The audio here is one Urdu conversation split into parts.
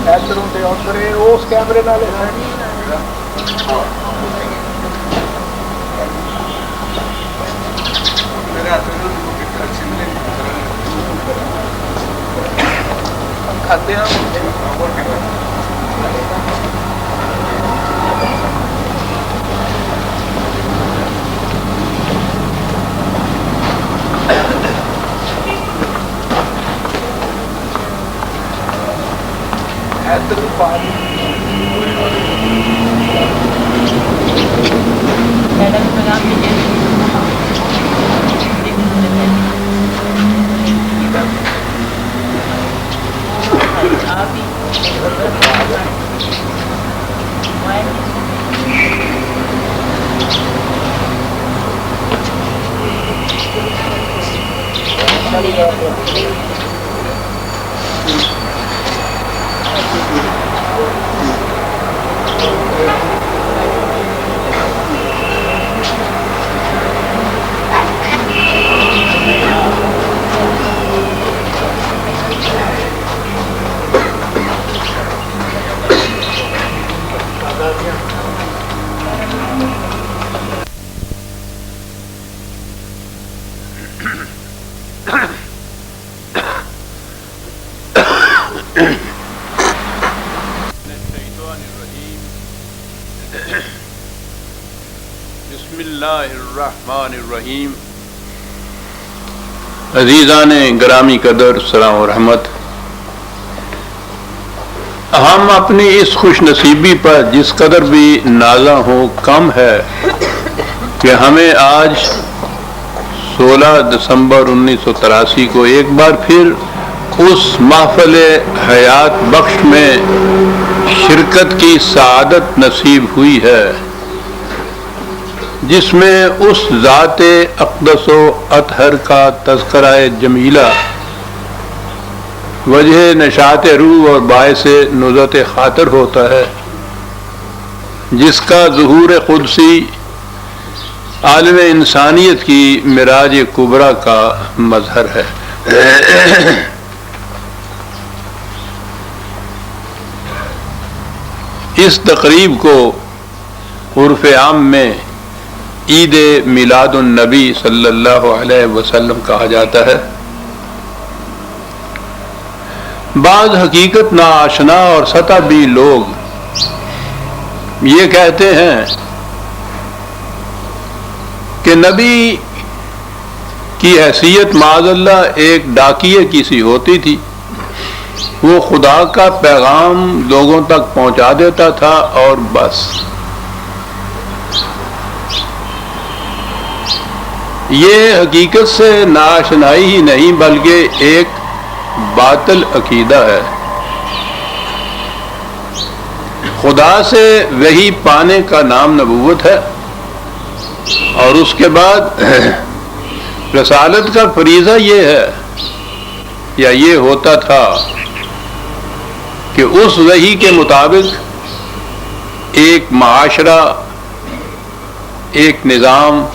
ادھروں تے ادھر اس کیمرے نال کھاتے ہیں ادھر پانی بسم اللہ الرحمن الرحیم. عزیزان گرامی قدر سلام و رحمت. ہم اپنی اس خوش نصیبی پر جس قدر بھی نازاں ہو کم ہے کہ ہمیں آج 16 دسمبر 1983 کو ایک بار پھر اس محفل حیات بخش میں شرکت کی سعادت نصیب ہوئی ہے جس میں اس ذات اقدس و اطہر کا تذکرہ جمیلہ وجہ نشاط روح اور باعث نزہت خاطر ہوتا ہے، جس کا ظہور قدسی عالم انسانیت کی معراج کبریٰ کا مظہر ہے. اس تقریب کو عرف عام میں عید میلاد النبی صلی اللہ علیہ وسلم کہا جاتا ہے. بعض حقیقت ناآشنا اور سطح بھی لوگ یہ کہتے ہیں کہ نبی کی حیثیت معاذ اللہ ایک ڈاکیے کی سی ہوتی تھی، وہ خدا کا پیغام لوگوں تک پہنچا دیتا تھا اور بس. یہ حقیقت سے ناآشنائی ہی نہیں بلکہ ایک باطل عقیدہ ہے. خدا سے وحی پانے کا نام نبوت ہے، اور اس کے بعد رسالت کا فریضہ یہ ہے یا یہ ہوتا تھا کہ اس وحی کے مطابق ایک معاشرہ، ایک نظام،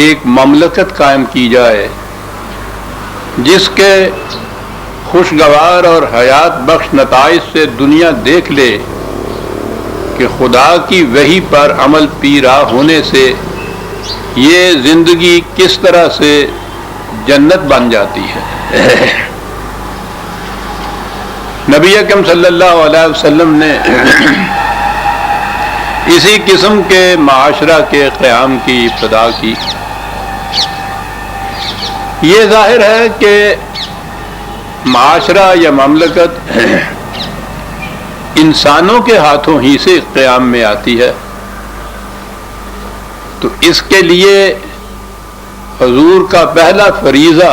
ایک مملکت قائم کی جائے جس کے خوشگوار اور حیات بخش نتائج سے دنیا دیکھ لے کہ خدا کی وحی پر عمل پیرا ہونے سے یہ زندگی کس طرح سے جنت بن جاتی ہے. نبی اکرم صلی اللہ علیہ وسلم نے اسی قسم کے معاشرہ کے قیام کی ابتدا کی. یہ ظاہر ہے کہ معاشرہ یا مملکت انسانوں کے ہاتھوں ہی سے قیام میں آتی ہے، تو اس کے لیے حضور کا پہلا فریضہ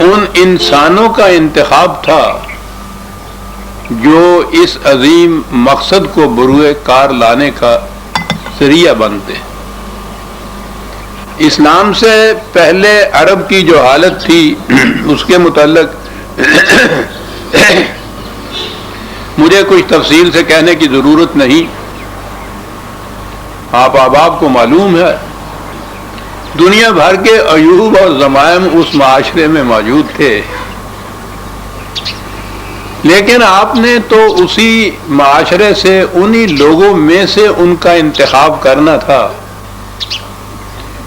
ان انسانوں کا انتخاب تھا جو اس عظیم مقصد کو بروئے کار لانے کا ذریعہ بنتے۔ اسلام سے پہلے عرب کی جو حالت تھی اس کے متعلق مجھے کچھ تفصیل سے کہنے کی ضرورت نہیں، آپ احباب کو معلوم ہے۔ دنیا بھر کے عیوب اور ضمائم اس معاشرے میں موجود تھے، لیکن آپ نے تو اسی معاشرے سے، انہی لوگوں میں سے ان کا انتخاب کرنا تھا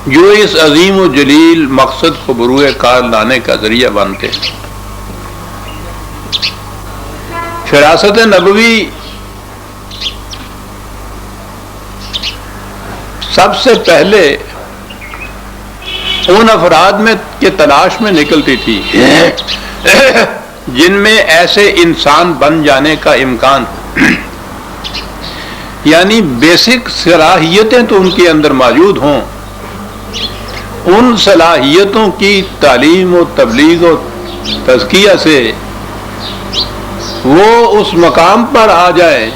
جو اس عظیم و جلیل مقصد کو بروئے کار لانے کا ذریعہ بنتے۔ فراست نبوی سب سے پہلے ان افراد میں کے تلاش میں نکلتی تھی جن میں ایسے انسان بن جانے کا امکان، یعنی بیسک صلاحیتیں تو ان کے اندر موجود ہوں، ان صلاحیتوں کی تعلیم و تبلیغ و تزکیہ سے وہ اس مقام پر آ جائے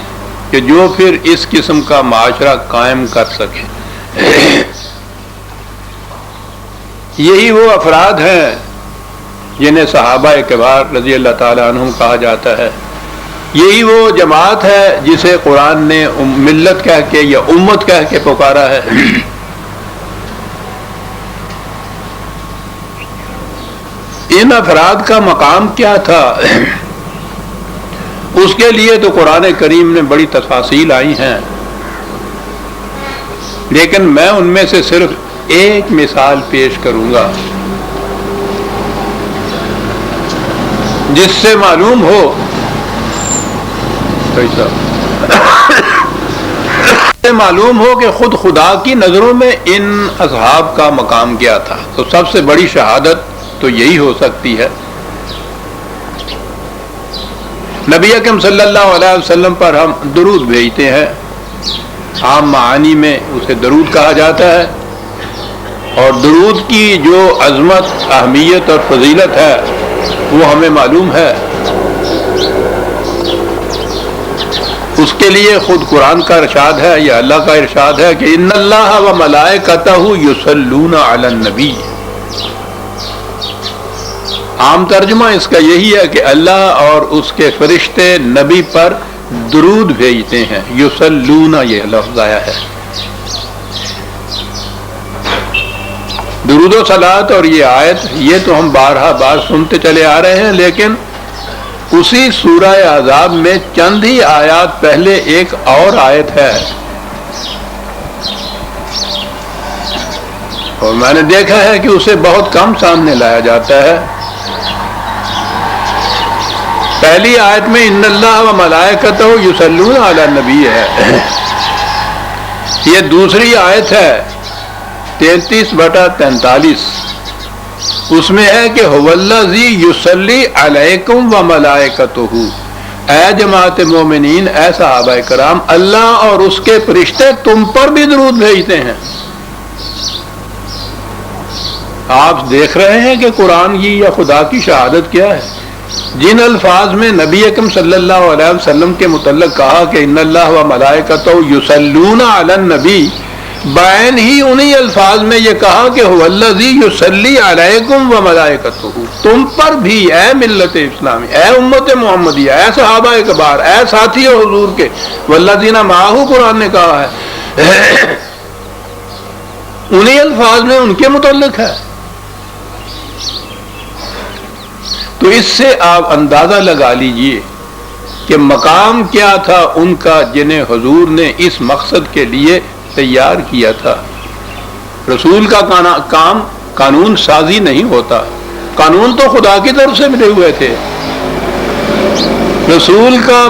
کہ جو پھر اس قسم کا معاشرہ قائم کر سکے۔ یہی وہ افراد ہیں جنہیں صحابہ کبار رضی اللہ تعالیٰ عنہم کہا جاتا ہے، یہی وہ جماعت ہے جسے قرآن نے ملت کہہ کے یا امت کہہ کے پکارا ہے۔ ان افراد کا مقام کیا تھا، اس کے لیے تو قرآن کریم نے بڑی تفاصیل آئی ہیں، لیکن میں ان میں سے صرف ایک مثال پیش کروں گا جس سے معلوم ہو معلوم ہو کہ خود خدا کی نظروں میں ان اصحاب کا مقام کیا تھا۔ تو سب سے بڑی شہادت تو یہی ہو سکتی ہے، نبی اکرم صلی اللہ علیہ وسلم پر ہم درود بھیجتے ہیں، عام معانی میں اسے درود کہا جاتا ہے، اور درود کی جو عظمت، اہمیت اور فضیلت ہے وہ ہمیں معلوم ہے۔ اس کے لیے خود قرآن کا ارشاد ہے یا اللہ کا ارشاد ہے کہ ان اللہ و ملائکتہ یصلون علی النبی۔ عام ترجمہ اس کا یہی ہے کہ اللہ اور اس کے فرشتے نبی پر درود بھیجتے ہیں، یصلون یہ لفظ آیا ہے۔ درود و صلات اور یہ آیت یہ تو ہم بارہا بار سنتے چلے آ رہے ہیں، لیکن اسی سورہ احزاب میں چند ہی آیات پہلے ایک اور آیت ہے، اور میں نے دیکھا ہے کہ اسے بہت کم سامنے لایا جاتا ہے۔ پہلی آیت میں ان اللہ و ملائکتہ یصلون علی النبی ہے، یہ دوسری آیت ہے 33/43، اس میں ہے کہ هو الذی یصلی علیکم و ملائکتہ، اے جماعت مومنین، اے صحابہ کرام، اللہ اور اس کے فرشتے تم پر بھی درود بھیجتے ہیں۔ آپ دیکھ رہے ہیں کہ قرآن کی یا خدا کی شہادت کیا ہے، جن الفاظ میں نبی اکرم صلی اللہ علیہ وسلم کے متعلق کہا کہ ان اللہ و ملائکتہ یصلون علی النبی، بعین ہی انہی الفاظ میں یہ کہا کہ هو الذی یصلی علیکم و ملائکتہ، تم پر بھی اے ملت اسلامی، اے امت محمدیہ، اے صحابہ کبار، اے ساتھی حضور کے، والذین معہ قرآن نے کہا ہے، انہی الفاظ میں ان کے متعلق ہے۔ تو اس سے آپ اندازہ لگا لیجئے کہ مقام کیا تھا ان کا جنہیں حضور نے اس مقصد کے لیے تیار کیا تھا۔ رسول کا کام قانون سازی نہیں ہوتا، قانون تو خدا کی طرف سے ملے ہوئے تھے۔ رسول کا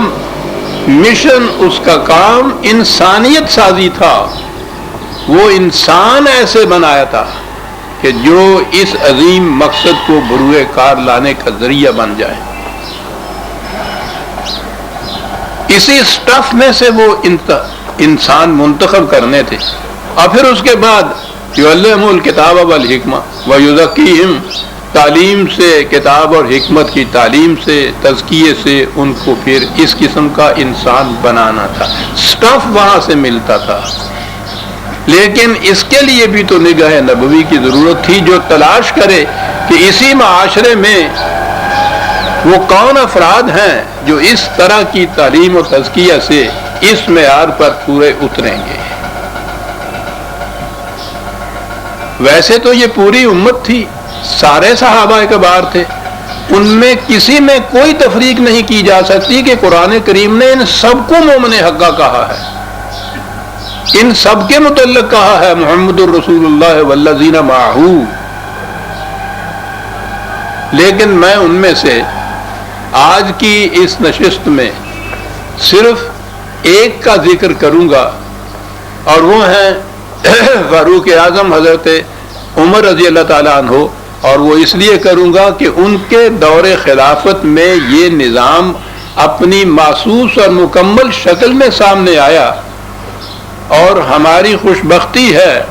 مشن، اس کا کام انسانیت سازی تھا، وہ انسان ایسے بنایا تھا کہ جو اس عظیم مقصد کو بروئے کار لانے کا ذریعہ بن جائے۔ اسی سٹف میں سے وہ انسان منتخب کرنے تھے، اور پھر اس کے بعد یعلمہ الکتاب والحکمہ ویزکیہم، تعلیم سے، کتاب اور حکمت کی تعلیم سے، تزکیے سے ان کو پھر اس قسم کا انسان بنانا تھا۔ سٹف وہاں سے ملتا تھا، لیکن اس کے لیے بھی تو نگاہ نبوی کی ضرورت تھی، جو تلاش کرے کہ اسی معاشرے میں وہ کون افراد ہیں جو اس طرح کی تعلیم و تزکیہ سے اس معیار پر پورے اتریں گے۔ ویسے تو یہ پوری امت تھی، سارے صحابہ کبار تھے، ان میں کسی میں کوئی تفریق نہیں کی جا سکتی کہ قرآن کریم نے ان سب کو مومن حقہ کہا ہے، ان سب کے متعلق کہا ہے محمد الرسول اللہ والذین معہ۔ لیکن میں ان میں سے آج کی اس نشست میں صرف ایک کا ذکر کروں گا، اور وہ ہیں فاروق اعظم حضرت عمر رضی اللہ تعالیٰ عنہ، اور وہ اس لیے کروں گا کہ ان کے دور خلافت میں یہ نظام اپنی محسوس اور مکمل شکل میں سامنے آیا، اور ہماری خوش بختی ہے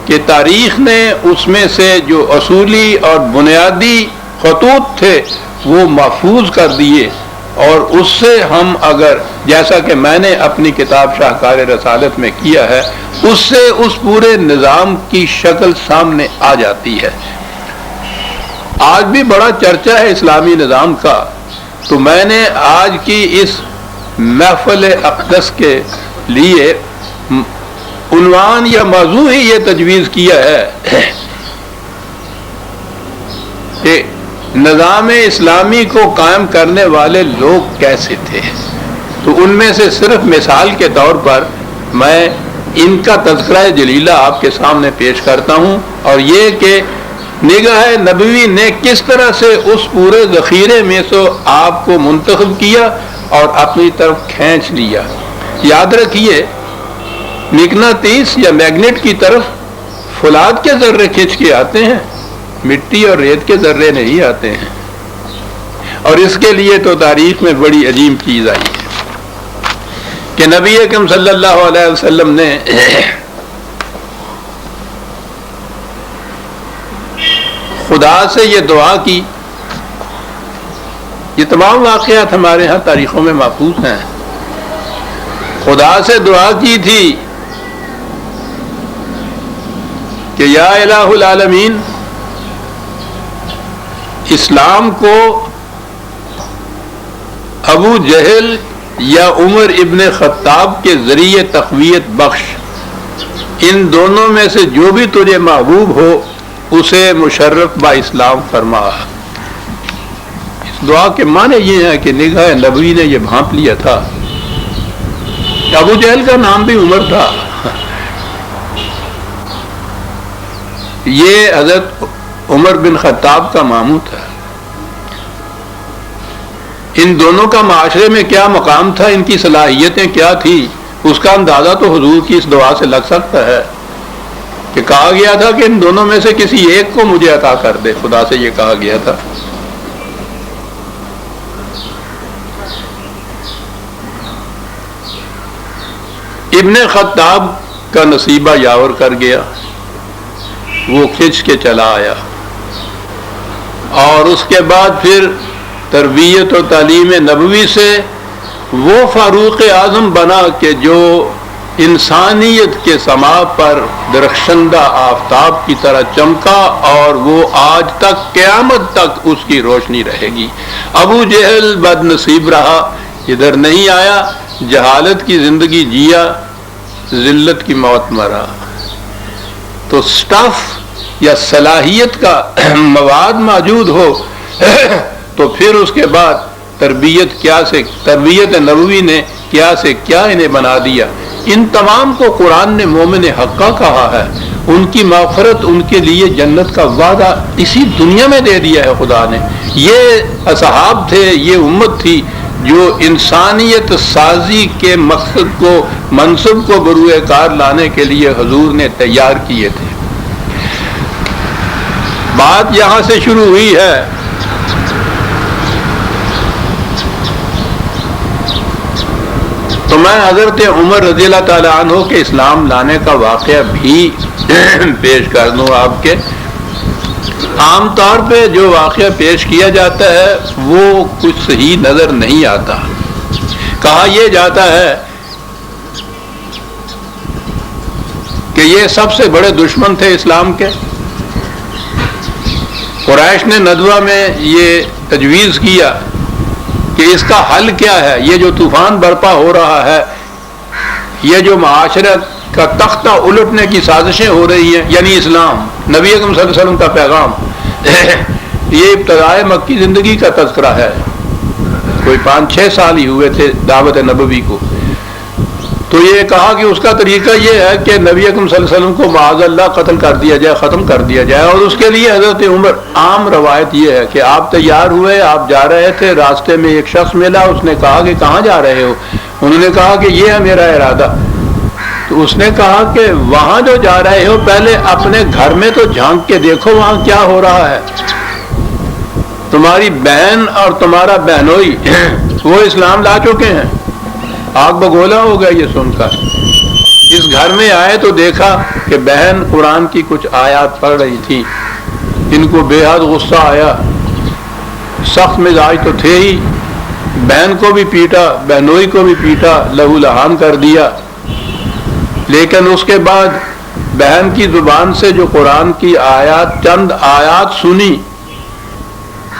کہ تاریخ نے اس میں سے جو اصولی اور بنیادی خطوط تھے وہ محفوظ کر دیے، اور اس سے ہم اگر، جیسا کہ میں نے اپنی کتاب شاہکار رسالت میں کیا ہے، اس سے اس پورے نظام کی شکل سامنے آ جاتی ہے۔ آج بھی بڑا چرچا ہے اسلامی نظام کا، تو میں نے آج کی اس محفل اقدس کے لیے عنوان یا موضوع ہی یہ تجویز کیا ہے کہ نظام اسلامی کو قائم کرنے والے لوگ کیسے تھے۔ تو ان میں سے صرف مثال کے طور پر میں ان کا تذکرہ جلیلہ آپ کے سامنے پیش کرتا ہوں، اور یہ کہ نگاہ نبوی نے کس طرح سے اس پورے ذخیرے میں سے آپ کو منتخب کیا اور اپنی طرف کھینچ لیا۔ یاد رکھیے، مقناطیس یا میگنیٹ کی طرف فولاد کے ذرے کھینچ کے آتے ہیں، مٹی اور ریت کے ذرے نہیں آتے ہیں، اور اس کے لیے تو تاریخ میں بڑی عجیب چیز آئی ہے کہ نبی اکرم صلی اللہ علیہ وسلم نے خدا سے یہ دعا کی، یہ تمام واقعات ہمارے ہاں تاریخوں میں محفوظ ہیں، خدا سے دعا کی تھی کہ یا الہ العالمین، اسلام کو ابو جہل یا عمر ابن خطاب کے ذریعے تقویت بخش، ان دونوں میں سے جو بھی تجھے محبوب ہو اسے مشرف با اسلام فرما۔ اس دعا کے معنی یہ ہے کہ نگاہ نبوی نے یہ بھانپ لیا تھا۔ ابو جہل کا نام بھی عمر تھا، یہ حضرت عمر بن خطاب کا ماموں تھا۔ ان دونوں کا معاشرے میں کیا مقام تھا، ان کی صلاحیتیں کیا تھی، اس کا اندازہ تو حضور کی اس دعا سے لگ سکتا ہے کہ کہا گیا تھا کہ ان دونوں میں سے کسی ایک کو مجھے عطا کر دے، خدا سے یہ کہا گیا تھا۔ ابن خطاب کا نصیبہ یاور کر گیا، وہ کھنچ کے چلا آیا، اور اس کے بعد پھر تربیت و تعلیم نبوی سے وہ فاروق اعظم بنا کہ جو انسانیت کے سما پر درخشندہ آفتاب کی طرح چمکا، اور وہ آج تک قیامت تک اس کی روشنی رہے گی۔ ابو جہل بد نصیب رہا، ادھر نہیں آیا، جہالت کی زندگی جیا، ذلت کی موت مرا۔ تو سٹف یا صلاحیت کا مواد موجود ہو تو پھر اس کے بعد تربیت نبوی نے کیا سے کیا انہیں بنا دیا۔ ان تمام کو قرآن نے مومن حقہ کہا ہے، ان کی مغفرت، ان کے لیے جنت کا وعدہ اسی دنیا میں دے دیا ہے خدا نے۔ یہ اصحاب تھے، یہ امت تھی جو انسانیت سازی کے مقصد کو، منصب کو بروئے کار لانے کے لیے حضور نے تیار کیے تھے۔ بات یہاں سے شروع ہوئی ہے تو میں حضرت عمر رضی اللہ تعالیٰ عنہ کے اسلام لانے کا واقعہ بھی پیش کر دوں آپ کے، عام طور پہ جو واقعہ پیش کیا جاتا ہے وہ کچھ صحیح نظر نہیں آتا. کہا یہ جاتا ہے کہ یہ سب سے بڑے دشمن تھے اسلام کے. قریش نے ندوہ میں یہ تجویز کیا کہ اس کا حل کیا ہے. یہ جو طوفان برپا ہو رہا ہے، یہ جو معاشرت کا تختہ الٹنے کی سازشیں ہو رہی ہیں، یعنی اسلام، نبی اکرم صلی اللہ علیہ وسلم کا پیغام، یہ ابتدائے مکی زندگی کا تذکرہ ہے. کوئی 5-6 سال ہی ہوئے تھے دعوت نبوی کو. تو یہ کہا کہ اس کا طریقہ یہ ہے کہ نبی اکرم صلی اللہ علیہ وسلم کو معاذ اللہ قتل کر دیا جائے، ختم کر دیا جائے. اور اس کے لیے حضرت عمر، عام روایت یہ ہے کہ آپ تیار ہوئے، آپ جا رہے تھے، راستے میں ایک شخص ملا، اس نے کہا کہ کہاں جا رہے ہو؟ انہوں نے کہا کہ یہ ہے میرا ارادہ. تو اس نے کہا کہ وہاں جو جا رہے ہو پہلے اپنے گھر میں تو جھانک کے دیکھو وہاں کیا ہو رہا ہے. تمہاری بہن اور تمہارا بہنوئی وہ اسلام لا چکے ہیں. آگ بگولا ہو گیا یہ سن کر. اس گھر میں آئے تو دیکھا کہ بہن قرآن کی کچھ آیات پڑھ رہی تھی. ان کو بے حد غصہ آیا، سخت مزاج تو تھے ہی، بہن کو بھی پیٹا، بہنوئی کو بھی پیٹا، لہو لہان کر دیا. لیکن اس کے بعد بہن کی زبان سے جو قرآن کی آیات، چند آیات سنی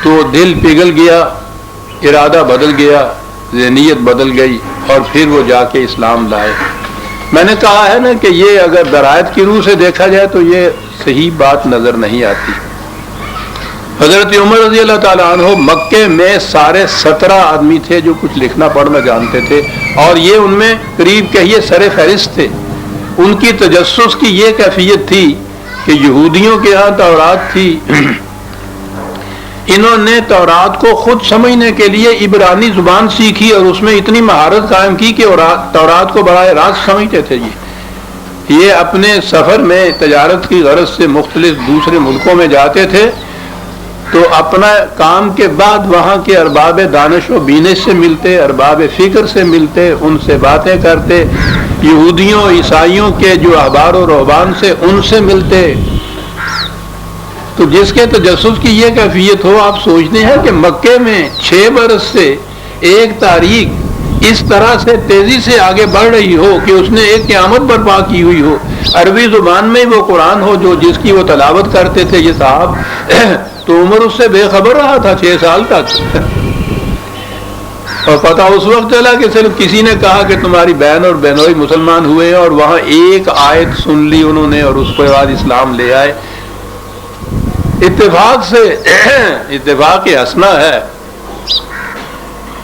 تو دل پگھل گیا، ارادہ بدل گیا، ذہنیت بدل گئی، اور پھر وہ جا کے اسلام لائے. میں نے کہا ہے نا کہ یہ اگر درایت کی روح سے دیکھا جائے تو یہ صحیح بات نظر نہیں آتی. حضرت عمر رضی اللہ تعالیٰ عنہ مکے میں سارے 17 آدمی تھے جو کچھ لکھنا پڑھنا جانتے تھے، اور یہ ان میں قریب کہیے سر فہرست تھے. ان کی تجسس کی یہ کیفیت تھی کہ یہودیوں کے ہاں تورات تھی، انہوں نے تورات کو خود سمجھنے کے لیے عبرانی زبان سیکھی اور اس میں اتنی مہارت قائم کی کہ تورات کو براہ راست سمجھتے تھے. یہ اپنے سفر میں تجارت کی غرض سے مختلف دوسرے ملکوں میں جاتے تھے تو اپنا کام کے بعد وہاں کے ارباب دانش و بینش سے ملتے، ارباب فکر سے ملتے، ان سے باتیں کرتے، یہودیوں عیسائیوں کے جو احبار و رہبان سے ان سے ملتے. تو جس کے تجسس کی یہ کیفیت ہو، آپ سوچتے ہیں کہ مکے میں 6 برس سے ایک تاریخ اس طرح سے تیزی سے آگے بڑھ رہی ہو کہ اس نے ایک قیامت برپا کی ہوئی ہو. عربی زبان میں وہ قرآن ہو جو جس کی وہ تلاوت کرتے تھے یہ صاحب، تو عمر اس سے بے خبر رہا تھا 6 سال تک. اور پتہ اس وقت چلا کہ صرف کسی نے کہا کہ تمہاری بہن اور بہنوئی مسلمان ہوئے، اور وہاں ایک آیت سن لی انہوں نے اور اس کے بعد اسلام لے آئے. اتفاق سے اتفاق حسنہ ہے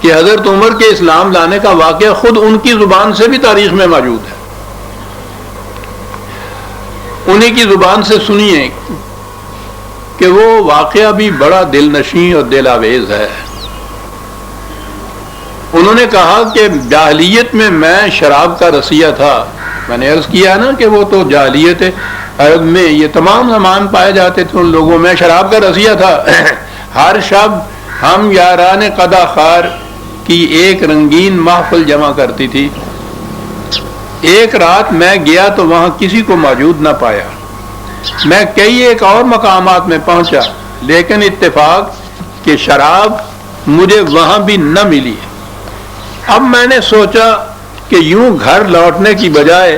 کہ حضرت عمر کے اسلام لانے کا واقعہ خود ان کی زبان سے بھی تاریخ میں موجود ہے. انہی کی زبان سے سنیے کہ وہ واقعہ بھی بڑا دل نشیں اور دل آویز ہے. انہوں نے کہا کہ جاہلیت میں شراب کا رسیہ تھا. میں نے عرض کیا نا کہ وہ تو جاہلیت عرب میں یہ تمام زمان پائے جاتے تھے ان لوگوں میں. شراب کا رسیہ تھا. ہر شب ہم یاران قدا خار کی ایک رنگین محفل جمع کرتی تھی. ایک رات میں گیا تو وہاں کسی کو موجود نہ پایا. میں کئی ایک اور مقامات میں پہنچا، لیکن اتفاق کہ شراب مجھے وہاں بھی نہ ملی. اب میں نے سوچا کہ یوں گھر لوٹنے کی بجائے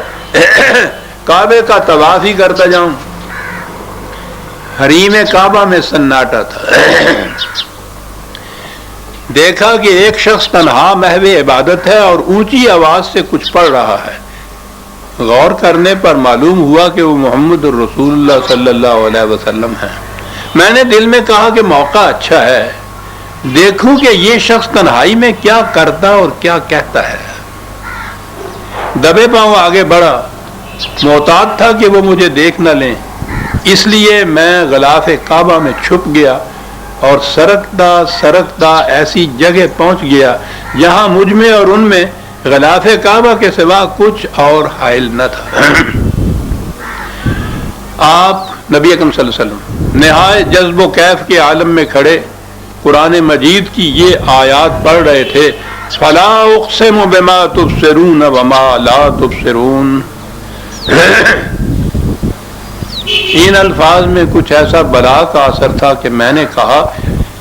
کعبے کا طواف ہی کرتا جاؤں. حریم کعبہ میں سناٹا تھا. دیکھا کہ ایک شخص تنہا محو عبادت ہے اور اونچی آواز سے کچھ پڑھ رہا ہے. غور کرنے پر معلوم ہوا کہ وہ محمد الرسول اللہ صلی اللہ علیہ وسلم ہے. میں نے دل میں کہا کہ موقع اچھا ہے، دیکھوں کہ یہ شخص تنہائی میں کیا کرتا اور کیا کہتا ہے. دبے پاؤں آگے بڑھا. محتاط تھا کہ وہ مجھے دیکھ نہ لیں، اس لیے میں غلاف کعبہ میں چھپ گیا اور سرکتا ایسی جگہ پہنچ گیا جہاں مجھ میں اور ان میں غلاف کعبہ کے سوا کچھ اور حائل نہ تھا. آپ نبی اکرم صلی اللہ علیہ وسلم نہایت جذب و کیف کے عالم میں کھڑے قرآن مجید کی یہ آیات پڑھ رہے تھے. فلا اقسم بما تبصرون وما لا تبصرون. ان الفاظ میں کچھ ایسا بلا کا اثر تھا کہ میں نے کہا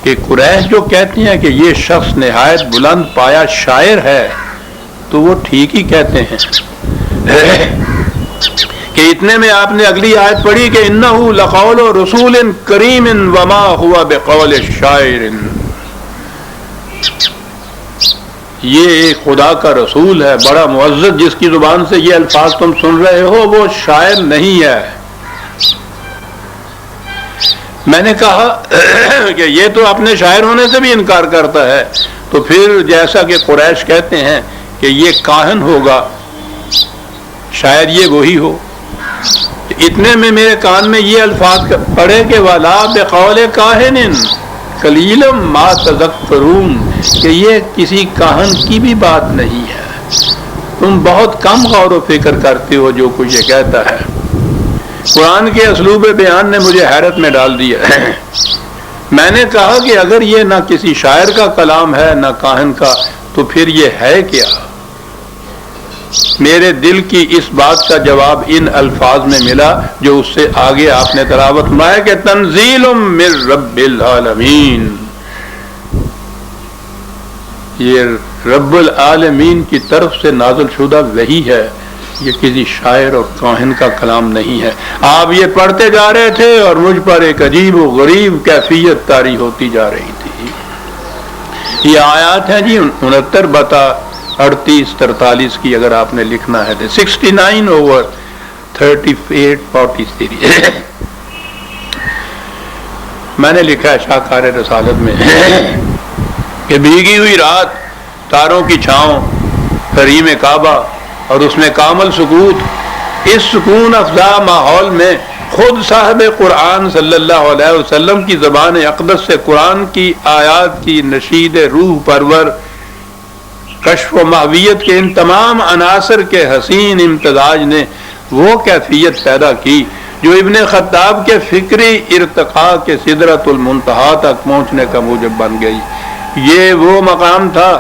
کہ قریش جو کہتی ہیں کہ یہ شخص نہایت بلند پایا شاعر ہے تو وہ ٹھیک ہی کہتے ہیں کہ اتنے میں آپ نے اگلی آیت پڑھی کہ انہ لقول رسول کریم وما ہوا بقول شاعر، یہ ایک خدا کا رسول ہے بڑا معزز، جس کی زبان سے یہ الفاظ تم سن رہے ہو وہ شاعر نہیں ہے۔ میں نے کہا کہ یہ تو اپنے شاعر ہونے سے بھی انکار کرتا ہے، تو پھر جیسا کہ قریش کہتے ہیں کہ یہ کاہن ہوگا، شاید یہ وہی ہو۔ اتنے میں میرے کان میں یہ الفاظ پڑے کہ وَلَا بِقَوْلِ كَاهِنٍ قَلِيلًا مَا تَذَكَّرُونَ، کہ یہ کسی کاہن کی بھی بات نہیں ہے، تم بہت کم غور و فکر کرتے ہو جو کچھ یہ کہتا ہے۔ قرآن کے اسلوب بیان نے مجھے حیرت میں ڈال دیا ہے۔ میں نے کہا کہ اگر یہ نہ کسی شاعر کا کلام ہے نہ کاہن کا تو پھر یہ ہے کیا؟ میرے دل کی اس بات کا جواب ان الفاظ میں ملا جو اس سے آگے آپ نے تلاوت فرمایا کہ تنزیل من رب العالمین، یہ رب العالمین کی طرف سے نازل شدہ وحی ہے، یہ کسی شاعر اور کاہن کا کلام نہیں ہے۔ آپ یہ پڑھتے جا رہے تھے اور مجھ پر ایک عجیب و غریب کیفیت طاری ہوتی جا رہی تھی۔ یہ آیات ہیں جی 69 بتا 38 43 کی، اگر آپ نے لکھنا ہے تو 69/38-43 میں نے لکھا ہے شاہکار رسالت میں کہ بھیگی ہوئی رات، تاروں کی چھاؤں، حریم کعبہ اور اس میں کامل سکوت، اس سکون افزا ماحول میں خود صاحب قرآن صلی اللہ علیہ وسلم کی زبان اقدس سے قرآن کی آیات کی نشید روح پرور کشف و محویت کے ان تمام عناصر کے حسین امتزاج نے وہ کیفیت پیدا کی جو ابن خطاب کے فکری ارتقاء کے سدرۃ المنتہا تک پہنچنے کا موجب بن گئی۔ یہ وہ مقام تھا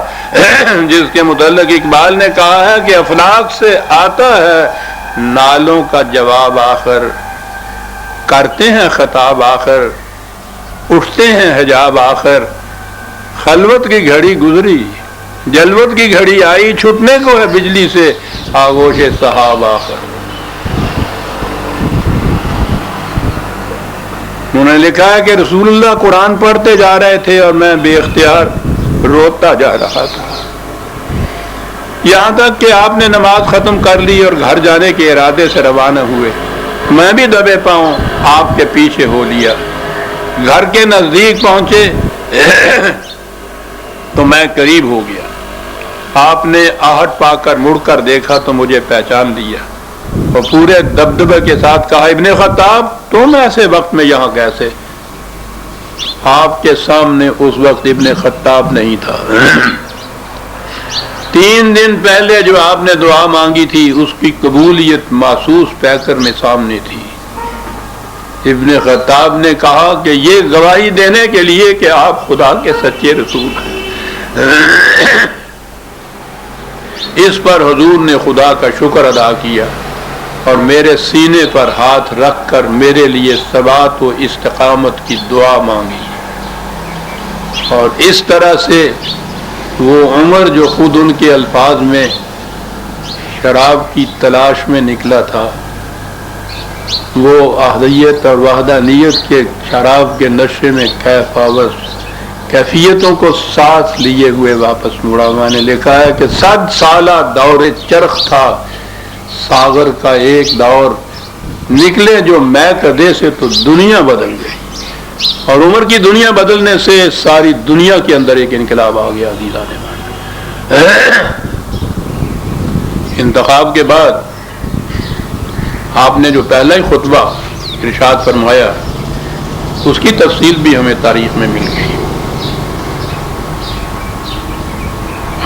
جس کے متعلق اقبال نے کہا ہے کہ افلاک سے آتا ہے نالوں کا جواب آخر، کرتے ہیں خطاب آخر، اٹھتے ہیں حجاب آخر، خلوت کی گھڑی گزری، جلوت کی گھڑی آئی، چھٹنے کو ہے بجلی سے آغوش صحاب آخر۔ انہوں نے لکھا ہے کہ رسول اللہ قرآن پڑھتے جا رہے تھے اور میں بے اختیار روتا جا رہا تھا، یہاں تک کہ آپ نے نماز ختم کر لی اور گھر جانے کے ارادے سے روانہ ہوئے۔ میں بھی دبے پاؤں آپ کے پیچھے ہو لیا، گھر کے نزدیک پہنچے تو میں قریب ہو گیا۔ آپ نے آہٹ پا کر مڑ کر دیکھا تو مجھے پہچان لیا اور پورے دبدبے کے ساتھ کہا ابن خطاب تم ایسے وقت میں یہاں کیسے؟ آپ کے سامنے اس وقت ابن خطاب نہیں تھا۔ 3 دن پہلے جو آپ نے دعا مانگی تھی اس کی قبولیت محسوس پہ کر میں سامنے تھی۔ ابن خطاب نے کہا کہ یہ گواہی دینے کے لیے کہ آپ خدا کے سچے رسول ہیں۔ اس پر حضور نے خدا کا شکر ادا کیا اور میرے سینے پر ہاتھ رکھ کر میرے لیے ثبات و استقامت کی دعا مانگی، اور اس طرح سے وہ عمر جو خود ان کے الفاظ میں شراب کی تلاش میں نکلا تھا، وہ احدیت اور وحدانیت کے شراب کے نشے میں کیفیتوں کو ساتھ لیے ہوئے واپس مڑا۔ میں نے لکھا ہے کہ 100 سالہ دور چرخ تھا، ساغر کا ایک دور نکلے جو میں کدے سے تو دنیا بدل گئی، اور عمر کی دنیا بدلنے سے ساری دنیا کے اندر ایک انقلاب آ گیا۔ عزیزان انتخاب کے بعد آپ نے جو پہلا ہی خطبہ ارشاد فرمایا اس کی تفصیل بھی ہمیں تاریخ میں مل گئی۔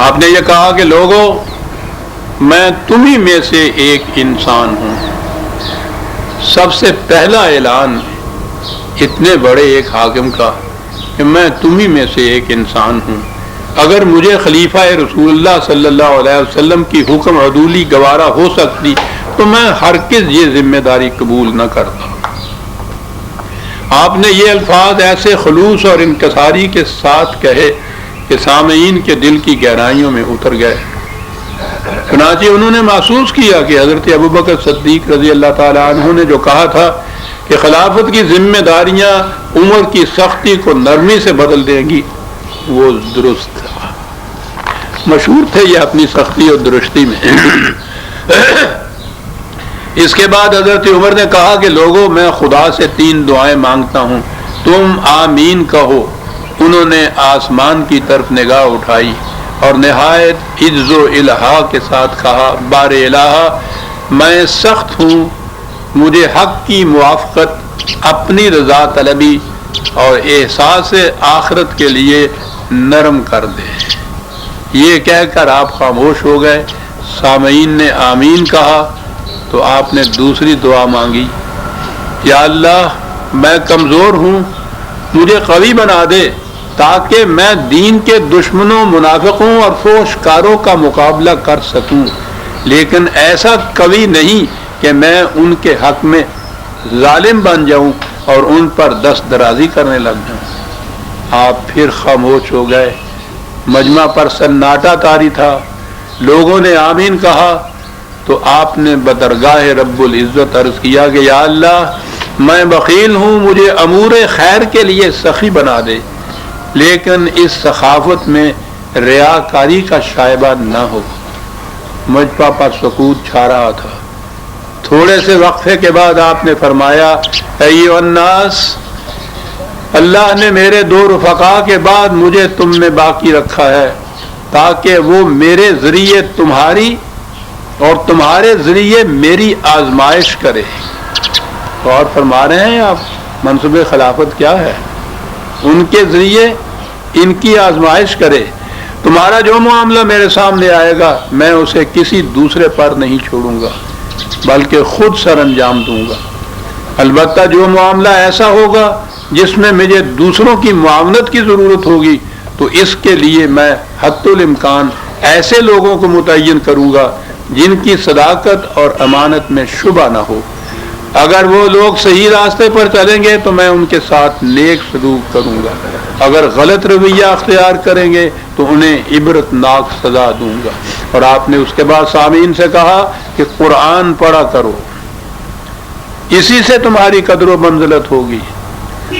آپ نے یہ کہا کہ لوگوں میں تمہیں میں سے ایک انسان ہوں۔ سب سے پہلا اعلان اتنے بڑے ایک حاکم کا کہ میں تمہیں میں سے ایک انسان ہوں، اگر مجھے خلیفہ رسول اللہ صلی اللہ علیہ وسلم کی حکم عدولی گوارا ہو سکتی تو میں ہرگز یہ ذمہ داری قبول نہ کرتا۔ آپ نے یہ الفاظ ایسے خلوص اور انکساری کے ساتھ کہے کہ سامعین کے دل کی گہرائیوں میں اتر گئے۔ چنانچہ انہوں نے محسوس کیا کہ حضرت ابوبکر صدیق رضی اللہ تعالیٰ عنہ نے جو کہا تھا کہ خلافت کی ذمہ داریاں عمر کی سختی کو نرمی سے بدل دیں گی، وہ درست تھا۔ مشہور تھے یہ اپنی سختی اور درستی میں۔ اس کے بعد حضرت عمر نے کہا کہ لوگوں، میں خدا سے 3 دعائیں مانگتا ہوں، تم آمین کہو۔ انہوں نے آسمان کی طرف نگاہ اٹھائی اور نہایت عجز و الہا کے ساتھ کہا، بار الہ، میں سخت ہوں، مجھے حق کی موافقت، اپنی رضا طلبی اور احساس آخرت کے لیے نرم کر دے۔ یہ کہہ کر آپ خاموش ہو گئے۔ سامعین نے آمین کہا تو آپ نے دوسری دعا مانگی، یا اللہ، میں کمزور ہوں، مجھے قوی بنا دے تاکہ میں دین کے دشمنوں، منافقوں اور فحش کاروں کا مقابلہ کر سکوں، لیکن ایسا قوی نہیں کہ میں ان کے حق میں ظالم بن جاؤں اور ان پر دست درازی کرنے لگ جاؤں۔ آپ پھر خاموش ہو گئے۔ مجمع پر سناٹا طاری تھا۔ لوگوں نے آمین کہا تو آپ نے بدرگاہ رب العزت عرض کیا کہ یا اللہ، میں بخیل ہوں، مجھے امور خیر کے لیے سخی بنا دے، لیکن اس سخاوت میں ریاکاری کا شائبہ نہ ہو۔ مجمع پر سکوت چھا رہا تھا۔ تھوڑے سے وقفے کے بعد آپ نے فرمایا، ایھا الناس، اللہ نے میرے 2 رفقا کے بعد مجھے تم میں باقی رکھا ہے تاکہ وہ میرے ذریعے تمہاری اور تمہارے ذریعے میری آزمائش کرے۔ اور فرما رہے ہیں آپ منصب خلافت کیا ہے؟ ان کے ذریعے ان کی آزمائش کرے۔ تمہارا جو معاملہ میرے سامنے آئے گا میں اسے کسی دوسرے پر نہیں چھوڑوں گا بلکہ خود سر انجام دوں گا۔ البتہ جو معاملہ ایسا ہوگا جس میں مجھے دوسروں کی معاونت کی ضرورت ہوگی تو اس کے لیے میں حتی الامکان ایسے لوگوں کو متعین کروں گا جن کی صداقت اور امانت میں شبہ نہ ہو۔ اگر وہ لوگ صحیح راستے پر چلیں گے تو میں ان کے ساتھ نیک سلوک کروں گا، اگر غلط رویہ اختیار کریں گے تو انہیں عبرتناک سزا دوں گا۔ اور آپ نے اس کے بعد سامعین سے کہا کہ قرآن پڑھا کرو، اسی سے تمہاری قدر و منزلت ہوگی،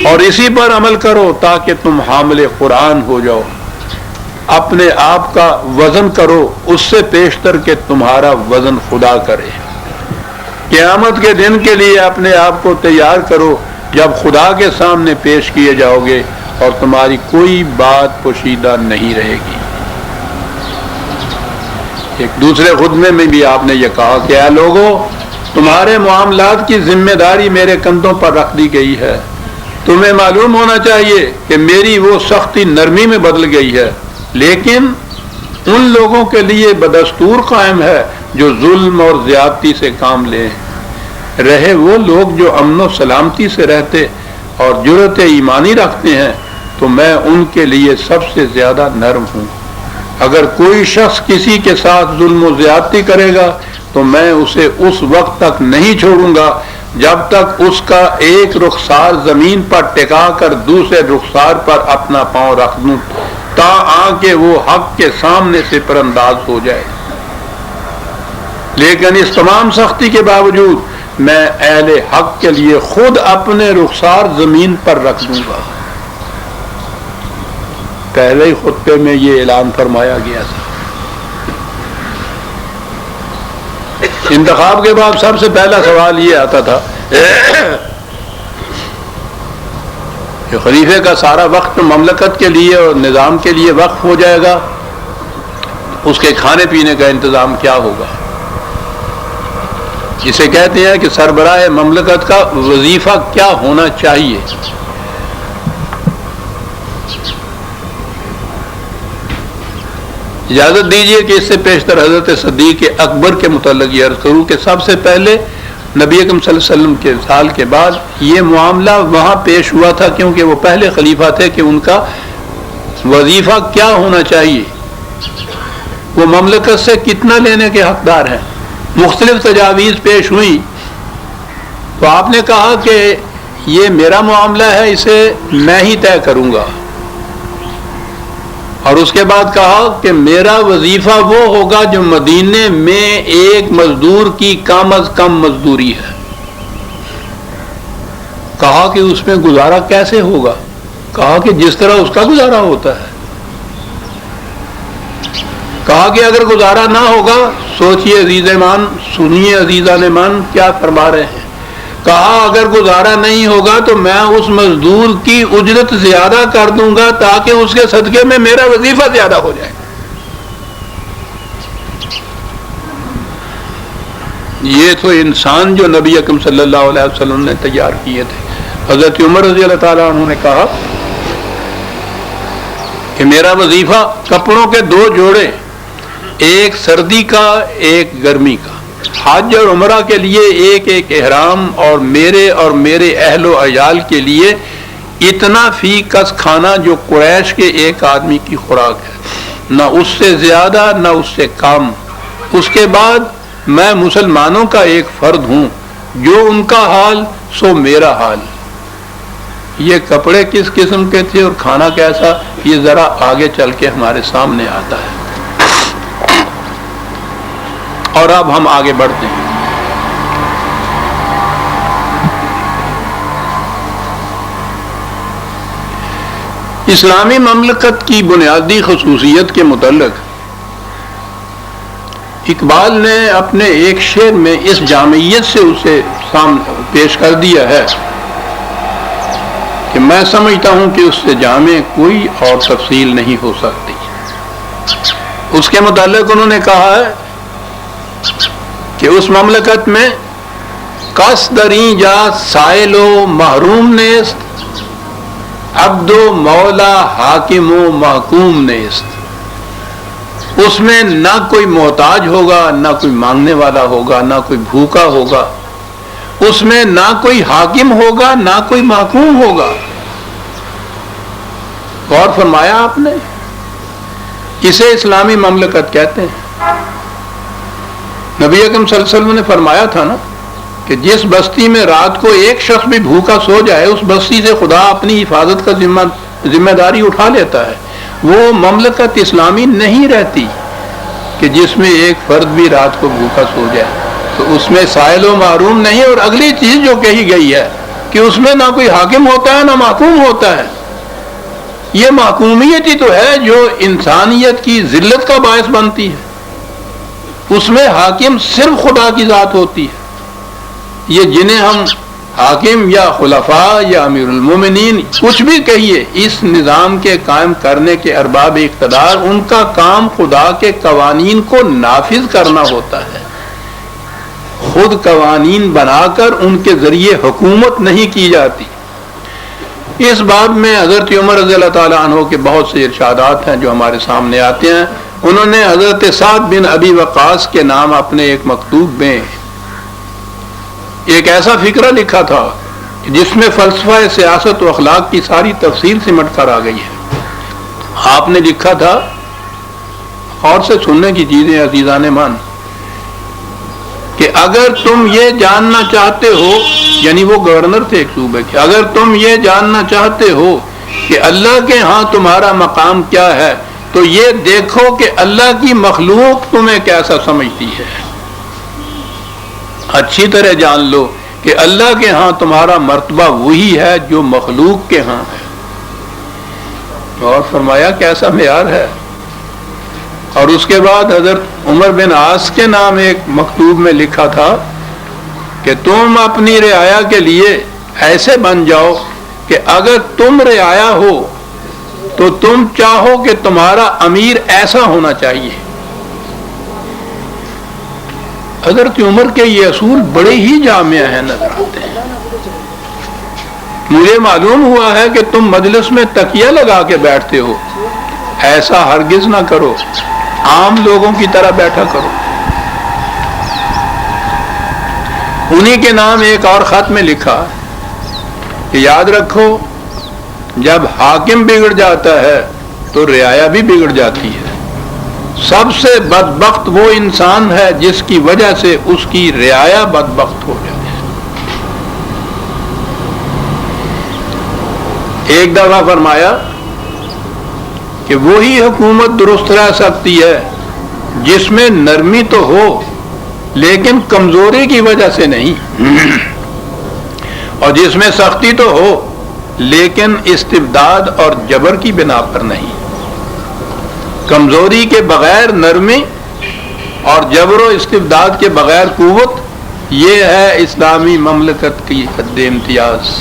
اور اسی پر عمل کرو تاکہ تم حامل قرآن ہو جاؤ۔ اپنے آپ کا وزن کرو اس سے پیشتر کہ تمہارا وزن خدا کرے۔ قیامت کے دن کے لیے اپنے آپ کو تیار کرو جب خدا کے سامنے پیش کیے جاؤ گے اور تمہاری کوئی بات پوشیدہ نہیں رہے گی۔ ایک دوسرے خطبے میں بھی آپ نے یہ کہا کہ اے لوگو، تمہارے معاملات کی ذمہ داری میرے کندھوں پر رکھ دی گئی ہے۔ تمہیں معلوم ہونا چاہیے کہ میری وہ سختی نرمی میں بدل گئی ہے، لیکن ان لوگوں کے لیے بدستور قائم ہے جو ظلم اور زیادتی سے کام لیں۔ رہے وہ لوگ جو امن و سلامتی سے رہتے اور جرأت ایمانی رکھتے ہیں تو میں ان کے لیے سب سے زیادہ نرم ہوں۔ اگر کوئی شخص کسی کے ساتھ ظلم و زیادتی کرے گا تو میں اسے اس وقت تک نہیں چھوڑوں گا جب تک اس کا ایک رخسار زمین پر ٹکا کر دوسرے رخسار پر اپنا پاؤں رکھ دوں تاکہ وہ حق کے سامنے سے پر انداز ہو جائے۔ لیکن اس تمام سختی کے باوجود میں اہل حق کے لیے خود اپنے رخسار زمین پر رکھ دوں گا۔ پہلے ہی خطبے میں یہ اعلان فرمایا گیا تھا۔ انتخاب کے بعد سب سے پہلا سوال یہ آتا تھا کہ خلیفے کا سارا وقت مملکت کے لیے اور نظام کے لیے وقف ہو جائے گا، اس کے کھانے پینے کا انتظام کیا ہوگا؟ جسے کہتے ہیں کہ سربراہ مملکت کا وظیفہ کیا ہونا چاہیے۔ اجازت دیجیے کہ اس سے پیشتر حضرت صدیق اکبر کے متعلق یہ عرض کروں کہ سب سے پہلے نبی اکرم صلی اللہ علیہ وسلم کے سال کے بعد یہ معاملہ وہاں پیش ہوا تھا، کیونکہ وہ پہلے خلیفہ تھے کہ ان کا وظیفہ کیا ہونا چاہیے، وہ مملکت سے کتنا لینے کے حقدار ہیں۔ مختلف تجاویز پیش ہوئی تو آپ نے کہا کہ یہ میرا معاملہ ہے، اسے میں ہی طے کروں گا. اور اس کے بعد کہا کہ میرا وظیفہ وہ ہوگا جو مدینے میں ایک مزدور کی کم از کم مزدوری ہے. کہا کہ اس میں گزارا کیسے ہوگا؟ کہا کہ جس طرح اس کا گزارا ہوتا ہے. کہا کہ اگر گزارا نہ ہوگا، سوچئے عزیز مان، سنیے عزیزان مان کیا فرما رہے ہیں. کہا اگر گزارا نہیں ہوگا تو میں اس مزدور کی اجرت زیادہ کر دوں گا تاکہ اس کے صدقے میں میرا وظیفہ زیادہ ہو جائے. یہ تو انسان جو نبی اکرم صلی اللہ علیہ وسلم نے تیار کیے تھے. حضرت عمر رضی اللہ تعالیٰ عنہ نے کہا کہ میرا وظیفہ کپڑوں کے 2 جوڑے، ایک سردی کا ایک گرمی کا، حج اور عمرہ کے لیے ایک ایک احرام، اور میرے اہل و عیال کے لیے اتنا فی کس کھانا جو قریش کے ایک آدمی کی خوراک ہے، نہ اس سے زیادہ نہ اس سے کم. اس کے بعد میں مسلمانوں کا ایک فرد ہوں، جو ان کا حال سو میرا حال. یہ کپڑے کس قسم کے تھے اور کھانا کیسا، یہ ذرا آگے چل کے ہمارے سامنے آتا ہے. اور اب ہم آگے بڑھتے ہیں. اسلامی مملکت کی بنیادی خصوصیت کے متعلق اقبال نے اپنے ایک شعر میں اس جامعیت سے اسے سامنے پیش کر دیا ہے کہ میں سمجھتا ہوں کہ اس سے جامع کوئی اور تفصیل نہیں ہو سکتی. اس کے متعلق انہوں نے کہا ہے کہ اس مملکت میں کس دریں جا سائل و محروم نیست، عبد و مولا حاکم و محکوم نیست. اس میں نہ کوئی محتاج ہوگا، نہ کوئی مانگنے والا ہوگا، نہ کوئی بھوکا ہوگا. اس میں نہ کوئی حاکم ہوگا، نہ کوئی محکوم ہوگا. غور فرمایا آپ نے؟ اسے اسلامی مملکت کہتے ہیں. نبی اکرم صلی اللہ علیہ وسلم نے فرمایا تھا نا کہ جس بستی میں رات کو ایک شخص بھی بھوکا سو جائے، اس بستی سے خدا اپنی حفاظت کا ذمہ داری اٹھا لیتا ہے. وہ مملکت اسلامی نہیں رہتی کہ جس میں ایک فرد بھی رات کو بھوکا سو جائے. تو اس میں سائل و محروم نہیں. اور اگلی چیز جو کہی گئی ہے کہ اس میں نہ کوئی حاکم ہوتا ہے نہ محکوم ہوتا ہے. یہ محکومیت ہی تو ہے جو انسانیت کی ذلت کا باعث بنتی ہے. اس میں حاکم صرف خدا کی ذات ہوتی ہے. یہ جنہیں ہم حاکم یا خلفاء یا امیر المومنین کچھ بھی کہیے، اس نظام کے قائم کرنے کے ارباب اقتدار، ان کا کام خدا کے قوانین کو نافذ کرنا ہوتا ہے. خود قوانین بنا کر ان کے ذریعے حکومت نہیں کی جاتی. اس باب میں حضرت عمر رضی اللہ تعالیٰ عنہ کے بہت سے ارشادات ہیں جو ہمارے سامنے آتے ہیں. انہوں نے حضرت سعد بن ابی وقاص کے نام اپنے ایک مکتوب میں ایک ایسا فقرہ لکھا تھا جس میں فلسفہ سیاست و اخلاق کی ساری تفصیل سمٹ کر آ گئی ہے. آپ نے لکھا تھا، اور سے سننے کی چیزیں عزیزان مان، کہ اگر تم یہ جاننا چاہتے ہو، یعنی وہ گورنر تھے ایک صوبے کے، اگر تم یہ جاننا چاہتے ہو کہ اللہ کے ہاں تمہارا مقام کیا ہے تو یہ دیکھو کہ اللہ کی مخلوق تمہیں کیسا سمجھتی ہے. اچھی طرح جان لو کہ اللہ کے ہاں تمہارا مرتبہ وہی ہے جو مخلوق کے ہاں ہے. اور فرمایا کیسا معیار ہے. اور اس کے بعد حضرت عمر بن عاص کے نام ایک مکتوب میں لکھا تھا کہ تم اپنی رعایا کے لیے ایسے بن جاؤ کہ اگر تم رعایا ہو تو تم چاہو کہ تمہارا امیر ایسا ہونا چاہیے. حضرت عمر کے یہ اصول بڑے ہی جامع ہیں، نظر آتے ہیں. مجھے معلوم ہوا ہے کہ تم مجلس میں تکیہ لگا کے بیٹھتے ہو. ایسا ہرگز نہ کرو، عام لوگوں کی طرح بیٹھا کرو. انہی کے نام ایک اور خط میں لکھا کہ یاد رکھو جب حاکم بگڑ جاتا ہے تو رعایا بھی بگڑ جاتی ہے. سب سے بدبخت وہ انسان ہے جس کی وجہ سے اس کی رعایا بدبخت ہو جائے. ایک دفعہ فرمایا کہ وہی حکومت درست رہ سکتی ہے جس میں نرمی تو ہو لیکن کمزوری کی وجہ سے نہیں، اور جس میں سختی تو ہو لیکن استبداد اور جبر کی بنا پر نہیں۔ کمزوری کے بغیر نرمی اور جبر و استبداد کے بغیر قوت، یہ ہے اسلامی مملکت کی حد امتیاز۔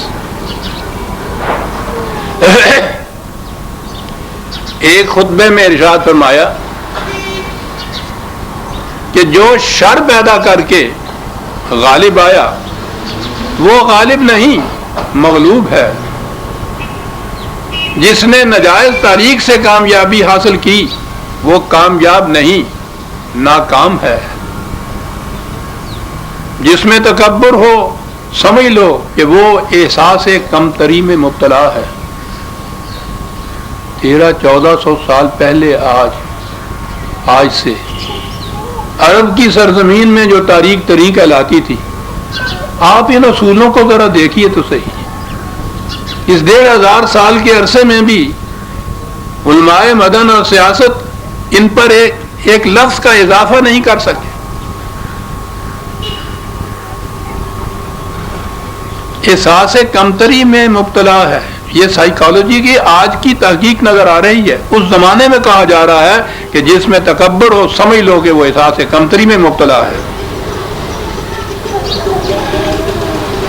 ایک خطبے میں ارشاد فرمایا کہ جو شر پیدا کر کے غالب آیا وہ غالب نہیں مغلوب ہے، جس نے ناجائز طریق سے کامیابی حاصل کی وہ کامیاب نہیں ناکام ہے، جس میں تکبر ہو سمجھ لو کہ وہ احساس کمتری میں مبتلا ہے۔ 1300-1400 سال پہلے آج سے عرب کی سرزمین میں جو تاریخ کہلاتی تھی، آپ ان اصولوں کو ذرا دیکھیے تو صحیح۔ اس 1500 سال کے عرصے میں بھی علماء مدن اور سیاست ان پر ایک لفظ کا اضافہ نہیں کر سکے۔ احساس کمتری میں مبتلا ہے، یہ سائیکالوجی کی آج کی تحقیق نظر آ رہی ہے۔ اس زمانے میں کہا جا رہا ہے کہ جس میں تکبر ہو سمجھ لو کہ وہ احساس کمتری میں مبتلا ہے۔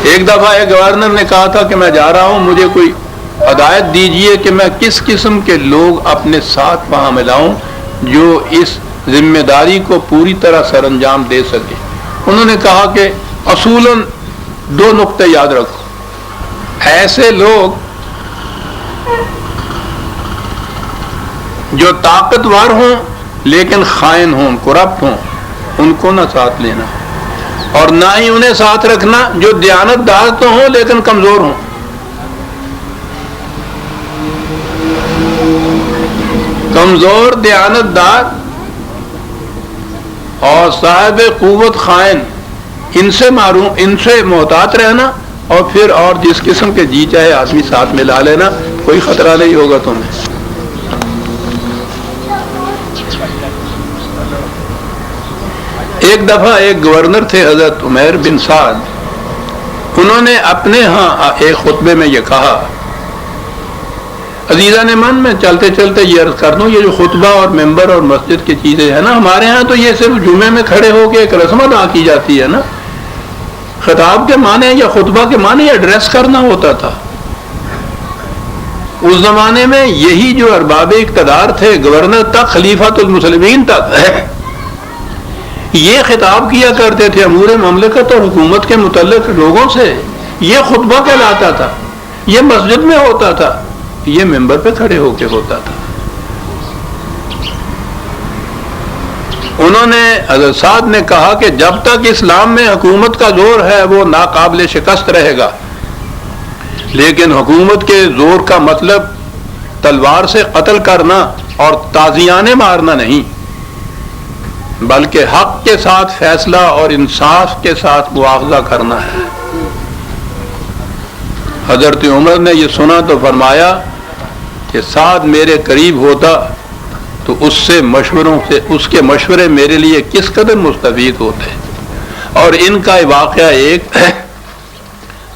ایک دفعہ ایک گورنر نے کہا تھا کہ میں جا رہا ہوں، مجھے کوئی ہدایت دیجئے کہ میں کس قسم کے لوگ اپنے ساتھ وہاں ملاؤں جو اس ذمہ داری کو پوری طرح سر انجام دے سکے۔ انہوں نے کہا کہ اصولاً 2 نقطے یاد رکھو، ایسے لوگ جو طاقتور ہوں لیکن خائن ہوں، کرپٹ ہوں، ان کو نہ ساتھ لینا، اور نہ ہی انہیں ساتھ رکھنا جو دیانت دار تو ہوں لیکن کمزور ہوں۔ کمزور دیانت دار اور صاحب قوت خائن، ان سے محتاط رہنا، اور پھر اور جس قسم کے جی چاہے آدمی ساتھ ملا لینا، کوئی خطرہ نہیں ہوگا تمہیں۔ ایک دفعہ ایک گورنر تھے حضرت عمیر بن سعد، انہوں نے اپنے ہاں ایک خطبے میں یہ کہا، عزیزان من میں چلتے چلتے یہ عرض کر دوں، یہ جو خطبہ اور ممبر اور مسجد کی چیزیں ہیں نا، ہمارے ہاں تو یہ صرف جمعے میں کھڑے ہو کے ایک رسم ادا کی جاتی ہے نا۔ خطاب کے معنی یا خطبہ کے معنی ایڈریس کرنا ہوتا تھا۔ اس زمانے میں یہی جو ارباب اقتدار تھے، گورنر تک، خلیفۃ المسلمین تک، یہ خطاب کیا کرتے تھے امور مملکت اور حکومت کے متعلق لوگوں سے۔ یہ خطبہ کہلاتا تھا، یہ مسجد میں ہوتا تھا، یہ ممبر پہ کھڑے ہو کے ہوتا تھا۔ انہوں نے حضرت سعد نے کہا کہ جب تک اسلام میں حکومت کا زور ہے وہ ناقابل شکست رہے گا، لیکن حکومت کے زور کا مطلب تلوار سے قتل کرنا اور تازیانے مارنا نہیں، بلکہ حق کے ساتھ فیصلہ اور انصاف کے ساتھ مواخذہ کرنا ہے۔ حضرت عمر نے یہ سنا تو فرمایا کہ سعد میرے قریب ہوتا تو اس کے مشورے میرے لیے کس قدر مستفید ہوتے۔ اور ان کا واقعہ ایک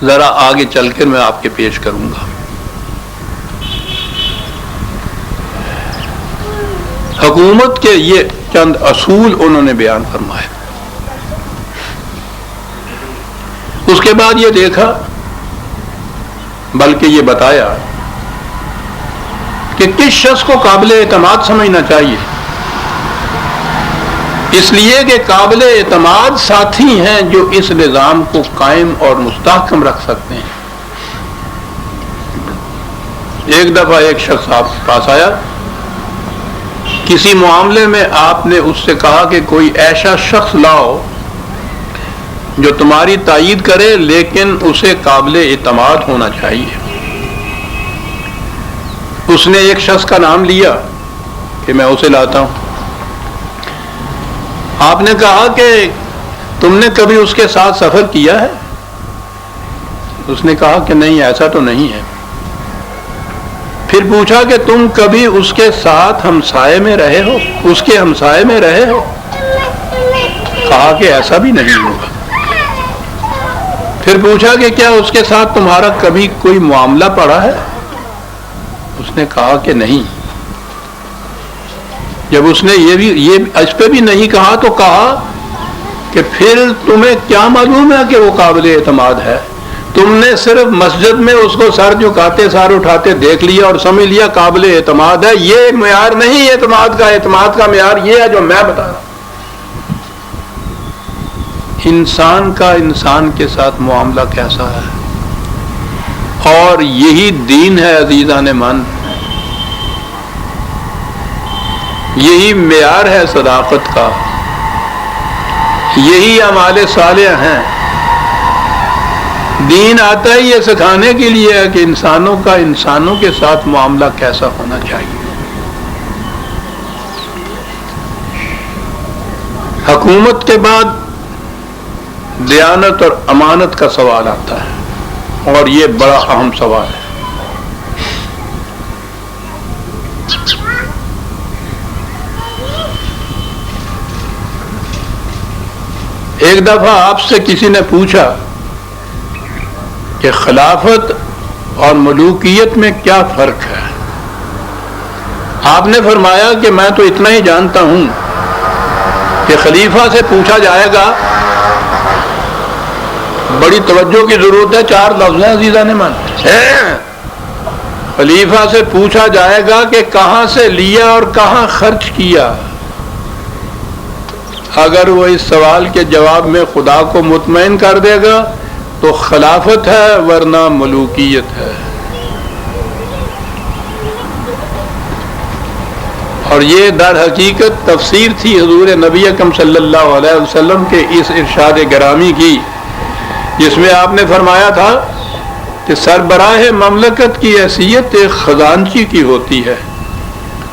ذرا آگے چل کر میں آپ کے پیش کروں گا۔ حکومت کے یہ چند اصول انہوں نے بیان فرمائے۔ اس کے بعد یہ دیکھا، بلکہ یہ بتایا کہ کس شخص کو قابل اعتماد سمجھنا چاہیے، اس لیے کہ قابل اعتماد ساتھی ہیں جو اس نظام کو قائم اور مستحکم رکھ سکتے ہیں۔ ایک دفعہ ایک شخص آپ کے پاس آیا، کسی معاملے میں آپ نے اس سے کہا کہ کوئی ایسا شخص لاؤ جو تمہاری تائید کرے لیکن اسے قابل اعتماد ہونا چاہیے۔ اس نے ایک شخص کا نام لیا کہ میں اسے لاتا ہوں۔ آپ نے کہا کہ تم نے کبھی اس کے ساتھ سفر کیا ہے؟ اس نے کہا کہ نہیں، ایسا تو نہیں ہے۔ پھر پوچھا کہ تم کبھی اس کے ساتھ ہمسائے میں رہے ہو، اس کے ہمسائے میں رہے ہو؟ کہا کہ ایسا بھی نہیں ہوگا۔ پھر پوچھا کہ کیا اس کے ساتھ تمہارا کبھی کوئی معاملہ پڑا ہے؟ اس نے کہا کہ نہیں۔ جب اس نے یہ اس پہ بھی نہیں کہا تو کہا کہ پھر تمہیں کیا معلوم ہے کہ وہ قابل اعتماد ہے؟ تم نے صرف مسجد میں اس کو سر جھکاتے سر اٹھاتے دیکھ لیا اور سمجھ لیا قابل اعتماد ہے۔ یہ معیار نہیں اعتماد کا، اعتماد کا معیار یہ ہے جو میں بتا رہا ہوں۔ انسان کا انسان کے ساتھ معاملہ کیسا ہے، اور یہی دین ہے عزیزان من، یہی معیار ہے صداقت کا، یہی اعمال صالح ہیں۔ دین آتا ہے یہ سکھانے کے لیے ہے کہ انسانوں کا انسانوں کے ساتھ معاملہ کیسا ہونا چاہیے۔ حکومت کے بعد دیانت اور امانت کا سوال آتا ہے، اور یہ بڑا اہم سوال ہے۔ ایک دفعہ آپ سے کسی نے پوچھا کہ خلافت اور ملوکیت میں کیا فرق ہے؟ آپ نے فرمایا کہ میں تو اتنا ہی جانتا ہوں کہ خلیفہ سے پوچھا جائے گا، بڑی توجہ کی ضرورت ہے، 4 لفظ ہیں عزیزان من، خلیفہ سے پوچھا جائے گا کہ کہاں سے لیا اور کہاں خرچ کیا۔ اگر وہ اس سوال کے جواب میں خدا کو مطمئن کر دے گا تو خلافت ہے، ورنہ ملوکیت ہے۔ اور یہ در حقیقت تفسیر تھی حضور نبی اکرم صلی اللہ علیہ وسلم کے اس ارشاد گرامی کی، جس میں آپ نے فرمایا تھا کہ سربراہ مملکت کی حیثیت ایک خزانچی کی ہوتی ہے،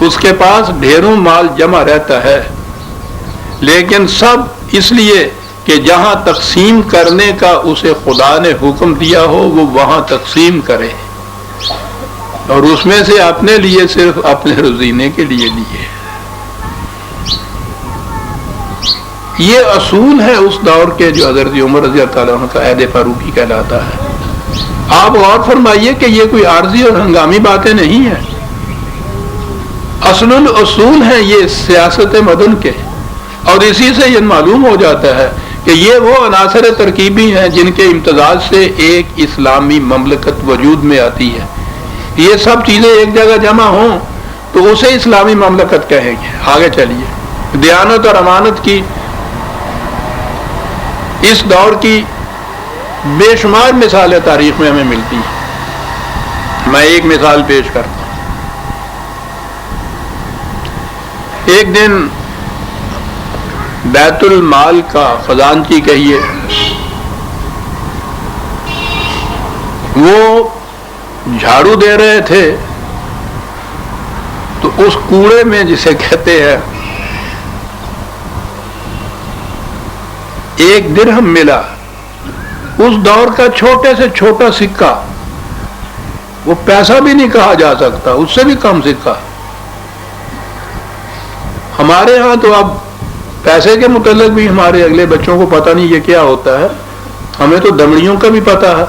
اس کے پاس ڈھیروں مال جمع رہتا ہے، لیکن سب اس لیے کہ جہاں تقسیم کرنے کا اسے خدا نے حکم دیا ہو وہ وہاں تقسیم کرے، اور اس میں سے اپنے لیے صرف اپنے روزینے کے لیے لیے۔ یہ اصول ہے اس دور کے جو حضرت عمر رضی اللہ تعالیٰ عنہ کا عہد فاروقی کہلاتا ہے۔ آپ غور فرمائیے کہ یہ کوئی عارضی اور ہنگامی باتیں نہیں ہیں، اصل الاصول ہیں یہ سیاست مدن کے، اور اسی سے یہ معلوم ہو جاتا ہے کہ یہ وہ عناصر ترکیبی ہیں جن کے امتزاج سے ایک اسلامی مملکت وجود میں آتی ہے۔ یہ سب چیزیں ایک جگہ جمع ہوں تو اسے اسلامی مملکت کہیں گے۔ آگے چلیے، دیانت اور امانت کی اس دور کی بے شمار مثالیں تاریخ میں ہمیں ملتی ہیں۔ میں ایک مثال پیش کرتا ہوں۔ ایک دن بیت المال کا خزانچی کہیے، وہ جھاڑو دے رہے تھے تو اس کوڑے میں جسے کہتے ہیں ایک درہم ملا، اس دور کا چھوٹے سے چھوٹا سکہ، وہ پیسہ بھی نہیں کہا جا سکتا، اس سے بھی کم سکہ۔ ہمارے ہاں تو اب پیسے کے متعلق بھی ہمارے اگلے بچوں کو پتہ نہیں یہ کیا ہوتا ہے، ہمیں تو دمڑیوں کا بھی پتہ ہے،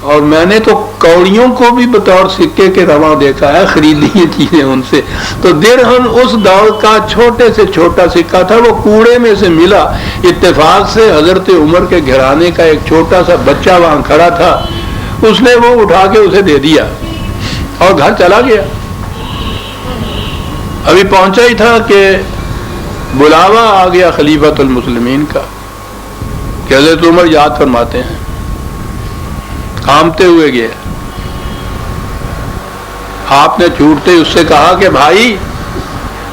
اور میں نے تو کوڑیوں کو بھی بطور سکے کے رواں دیکھا ہے، خریدی یہ چیزیں ان سے۔ تو درہم اس دور کا چھوٹے سے چھوٹا سکہ تھا، وہ کوڑے میں سے ملا، اتفاق سے حضرت عمر کے گھرانے کا ایک چھوٹا سا بچہ وہاں کھڑا تھا، اس نے وہ اٹھا کے اسے دے دیا اور گھر چلا گیا۔ ابھی پہنچا ہی تھا کہ بلاوا آ گیا خلیفۃ المسلمین کا کہ حضرت عمر یاد فرماتے ہیں، کامتے ہوئے گئے۔ آپ نے چھوٹتے اس سے کہا کہ بھائی،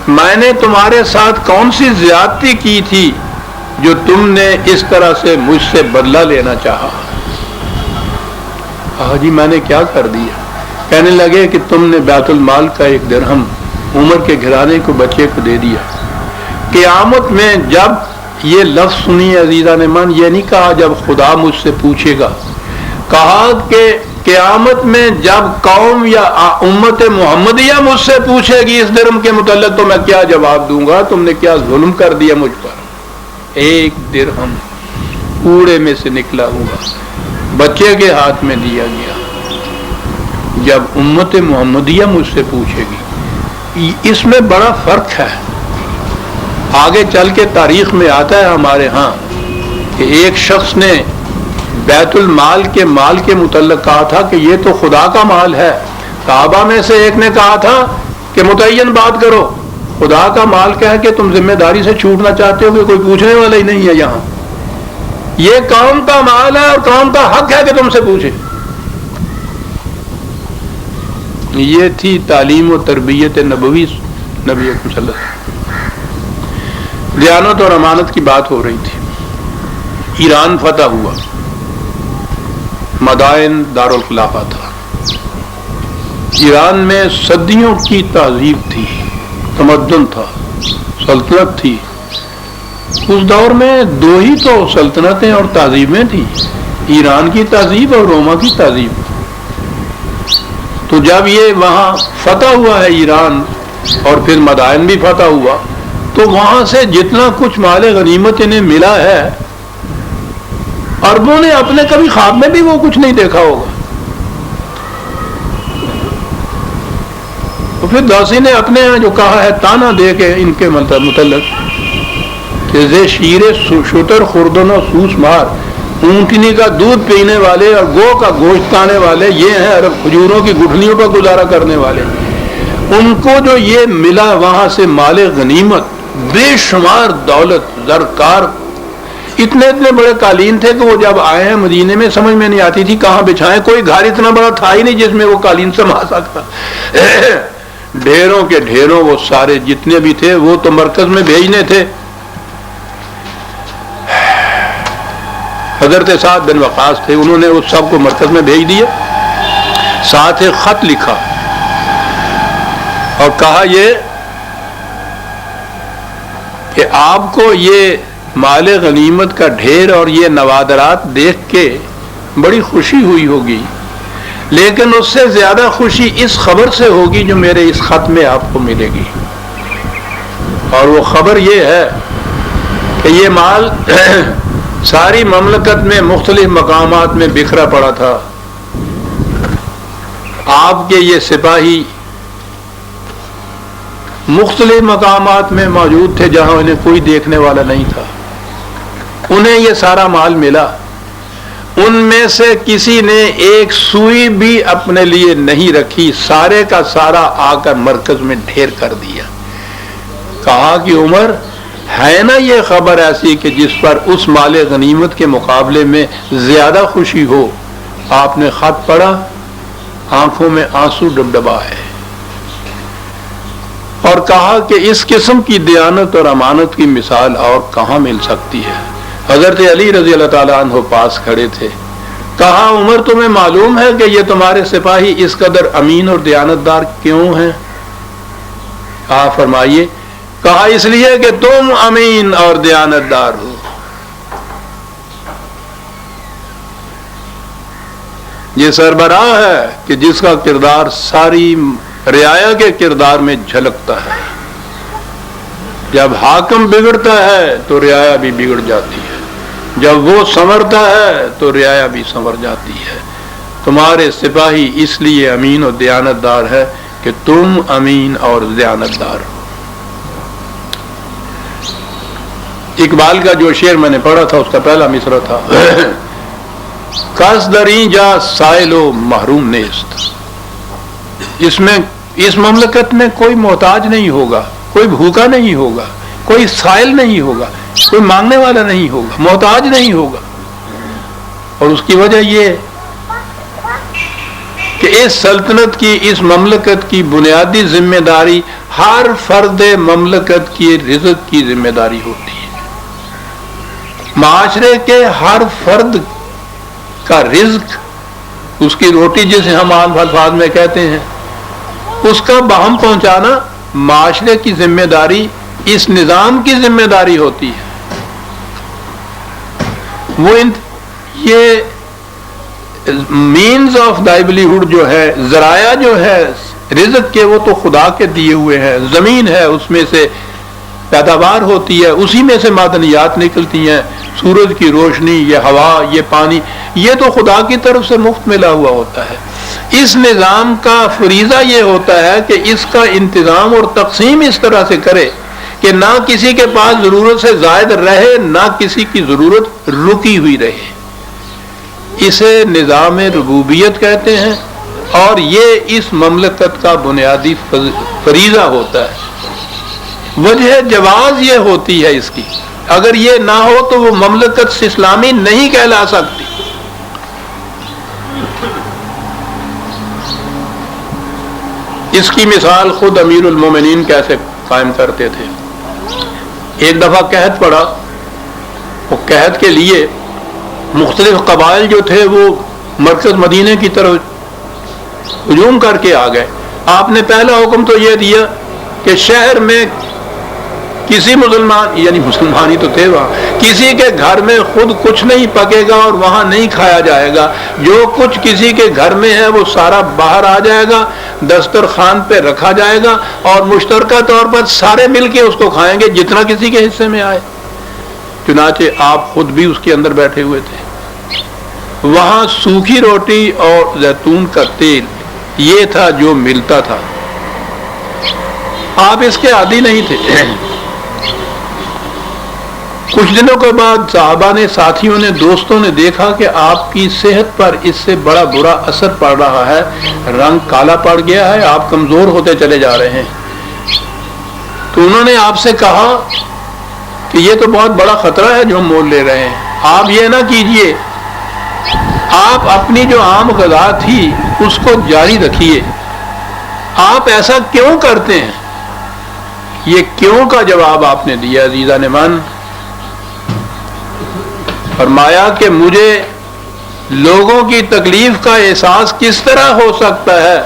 میں نے تمہارے ساتھ کون سی زیادتی کی تھی جو تم نے اس طرح سے مجھ سے بدلہ لینا چاہا؟ کہا جی میں نے کیا کر دیا؟ کہنے لگے کہ تم نے بیت المال کا ایک درہم عمر کے گھرانے کو بچے کو دے دیا۔ قیامت میں جب یہ لفظ سنی عزیزان من، یہ نہیں کہا جب خدا مجھ سے پوچھے گا، کہا کہ قیامت میں جب قوم یا امت محمدیہ مجھ سے پوچھے گی اس درہم کے متعلق تو میں کیا جواب دوں گا؟ تم نے کیا ظلم کر دیا مجھ پر؟ ایک درہم کوڑے میں سے نکلا ہوا بچے کے ہاتھ میں دیا گیا۔ جب امت محمدیہ مجھ سے پوچھے گی، اس میں بڑا فرق ہے۔ آگے چل کے تاریخ میں آتا ہے ہمارے ہاں کہ ایک شخص نے بیت المال کے مال کے متعلق کہا تھا کہ یہ تو خدا کا مال ہے۔ صحابہ میں سے ایک نے کہا تھا کہ متعین بات کرو، خدا کا مال کہہ کے تم ذمہ داری سے چھوٹنا چاہتے ہو کہ کوئی پوچھنے والا ہی نہیں ہے یہاں، یہ قوم کا مال ہے اور قوم کا حق ہے کہ تم سے پوچھے۔ یہ تھی تعلیم و تربیت نبوی نبی اکرم صلی اللہ علیہ وسلم۔ دیانت اور امانت کی بات ہو رہی تھی۔ ایران فتح ہوا، مدائن دارالخلافہ تھا۔ ایران میں صدیوں کی تہذیب تھی، تمدن تھا، سلطنت تھی۔ اس دور میں دو ہی تو سلطنتیں اور تہذیبیں تھیں، ایران کی تہذیب اور روما کی تہذیب۔ تو جب یہ وہاں فتح ہوا ہے ایران اور پھر مدائن بھی فتح ہوا، تو وہاں سے جتنا کچھ مال غنیمت انہیں ملا ہے، عربوں نے اپنے کبھی خواب میں بھی وہ کچھ نہیں دیکھا ہوگا۔ تو پھر داسی نے اپنے یہاں جو کہا ہے تانا دے کے ان کے متعلق کہ زے شیر شتر خوردن و سوس مار، اونٹنی کا دودھ پینے والے اور گو کا گوشت کھانے والے یہ ہیں عرب، کھجوروں کی گٹھلیوں پر گزارا کرنے والے۔ ان کو جو یہ ملا وہاں سے مال غنیمت، بے شمار دولت، زرکار، اتنے بڑے قالین تھے کہ وہ جب آئے ہیں مدینے میں سمجھ میں نہیں آتی تھی کہاں بچھائیں۔ کوئی گھر اتنا بڑا تھا ہی نہیں جس میں وہ قالین سما سکتا۔ ڈھیروں کے ڈھیروں وہ سارے جتنے بھی تھے وہ تو مرکز میں بھیجنے تھے۔ حضرت سعد بن وقاص تھے، انہوں نے اس سب کو مرکز میں بھیج دیا، ساتھ ایک خط لکھا اور کہا یہ کہ آپ کو یہ مال غنیمت کا ڈھیر اور یہ نوادرات دیکھ کے بڑی خوشی ہوئی ہوگی، لیکن اس سے زیادہ خوشی اس خبر سے ہوگی جو میرے اس خط میں آپ کو ملے گی۔ اور وہ خبر یہ ہے کہ یہ مال ساری مملکت میں مختلف مقامات میں بکھرا پڑا تھا۔ آپ کے یہ سپاہی مختلف مقامات میں موجود تھے جہاں انہیں کوئی دیکھنے والا نہیں تھا، انہیں یہ سارا مال ملا۔ ان میں سے کسی نے ایک سوئی بھی اپنے لیے نہیں رکھی، سارے کا سارا آ کر مرکز میں ڈھیر کر دیا۔ کہا کہ عمر ہے نا یہ خبر ایسی کہ جس پر اس مال غنیمت کے مقابلے میں زیادہ خوشی ہو؟ آپ نے خط پڑھا، آنکھوں میں آنسو ڈبڈبائے اور کہا کہ اس قسم کی دیانت اور امانت کی مثال اور کہاں مل سکتی ہے؟ حضرت علی رضی اللہ تعالیٰ عنہ پاس کھڑے تھے۔ کہا عمر تمہیں معلوم ہے کہ یہ تمہارے سپاہی اس قدر امین اور دیانتدار کیوں ہیں؟ کہا فرمائیے۔ کہا اس لیے کہ تم امین اور دیانتدار ہو۔ یہ سربراہ ہے کہ جس کا کردار ساری رعایا کے کردار میں جھلکتا ہے۔ جب حاکم بگڑتا ہے تو رعایا بھی بگڑ جاتی ہے، جب وہ سنورتا ہے تو رعایا بھی سنور جاتی ہے۔ تمہارے سپاہی اس لیے امین اور دیانتدار ہے کہ تم امین اور دیانتدار ہو۔ اقبال کا جو شعر میں نے پڑھا تھا اس کا پہلا مصرع تھا، کس دریں جا سائل و محروم نیست۔ اس میں اس مملکت میں کوئی محتاج نہیں ہوگا، کوئی بھوکا نہیں ہوگا، کوئی سائل نہیں ہوگا، کوئی مانگنے والا نہیں ہوگا، محتاج نہیں ہوگا۔ اور اس کی وجہ یہ کہ اس سلطنت کی، اس مملکت کی بنیادی ذمہ داری ہر فرد مملکت کی رزق کی ذمہ داری ہوتی ہے۔ معاشرے کے ہر فرد کا رزق، اس کی روٹی جسے ہم عام الفاظ میں کہتے ہیں، اس کا بہم پہنچانا معاشرے کی ذمہ داری، اس نظام کی ذمہ داری ہوتی ہے۔ وہ یہ مینز آف لائیولیہڈ جو ہے، ذرائع جو ہے رزق کے، وہ تو خدا کے دیے ہوئے ہیں. زمین ہے، اس میں سے پیداوار ہوتی ہے، اسی میں سے معدنیات نکلتی ہیں. سورج کی روشنی، یہ ہوا، یہ پانی، یہ تو خدا کی طرف سے مفت ملا ہوا ہوتا ہے. اس نظام کا فریضہ یہ ہوتا ہے کہ اس کا انتظام اور تقسیم اس طرح سے کرے کہ نہ کسی کے پاس ضرورت سے زائد رہے، نہ کسی کی ضرورت رکی ہوئی رہے. اسے نظام ربوبیت کہتے ہیں، اور یہ اس مملکت کا بنیادی فریضہ ہوتا ہے. وجہ جواز یہ ہوتی ہے اس کی، اگر یہ نہ ہو تو وہ مملکت اسلامی نہیں کہلا سکتی. اس کی مثال خود امیر المومنین کیسے قائم کرتے تھے. ایک دفعہ قحط پڑا، وہ قحط کے لیے مختلف قبائل جو تھے وہ مرکز مدینے کی طرف ہجوم کر کے آ گئے. آپ نے پہلا حکم تو یہ دیا کہ شہر میں کسی مسلمان، یعنی مسلمان ہی تو تھے وہاں، کسی کے گھر میں خود کچھ نہیں پکے گا اور وہاں نہیں کھایا جائے گا. جو کچھ کسی کے گھر میں ہے وہ سارا باہر آ جائے گا، دسترخوان پہ رکھا جائے گا، اور مشترکہ طور پر سارے مل کے اس کو کھائیں گے جتنا کسی کے حصے میں آئے. چنانچہ آپ خود بھی اس کے اندر بیٹھے ہوئے تھے. وہاں سوکھی روٹی اور زیتون کا تیل یہ تھا جو ملتا تھا. آپ اس کے عادی نہیں تھے. کچھ دنوں کے بعد صحابہ نے، ساتھیوں نے، دوستوں نے دیکھا کہ آپ کی صحت پر اس سے بڑا برا اثر پڑ رہا ہے، رنگ کالا پڑ گیا ہے، آپ کمزور ہوتے چلے جا رہے ہیں. تو انہوں نے آپ سے کہا کہ یہ تو بہت بڑا خطرہ ہے جو ہم مول لے رہے ہیں. آپ یہ نہ کیجئے، آپ اپنی جو عام غذا تھی اس کو جاری رکھیے. آپ ایسا کیوں کرتے ہیں؟ یہ کیوں کا جواب آپ نے دیا عزیزان من. فرمایا کہ مجھے لوگوں کی تکلیف کا احساس کس طرح ہو سکتا ہے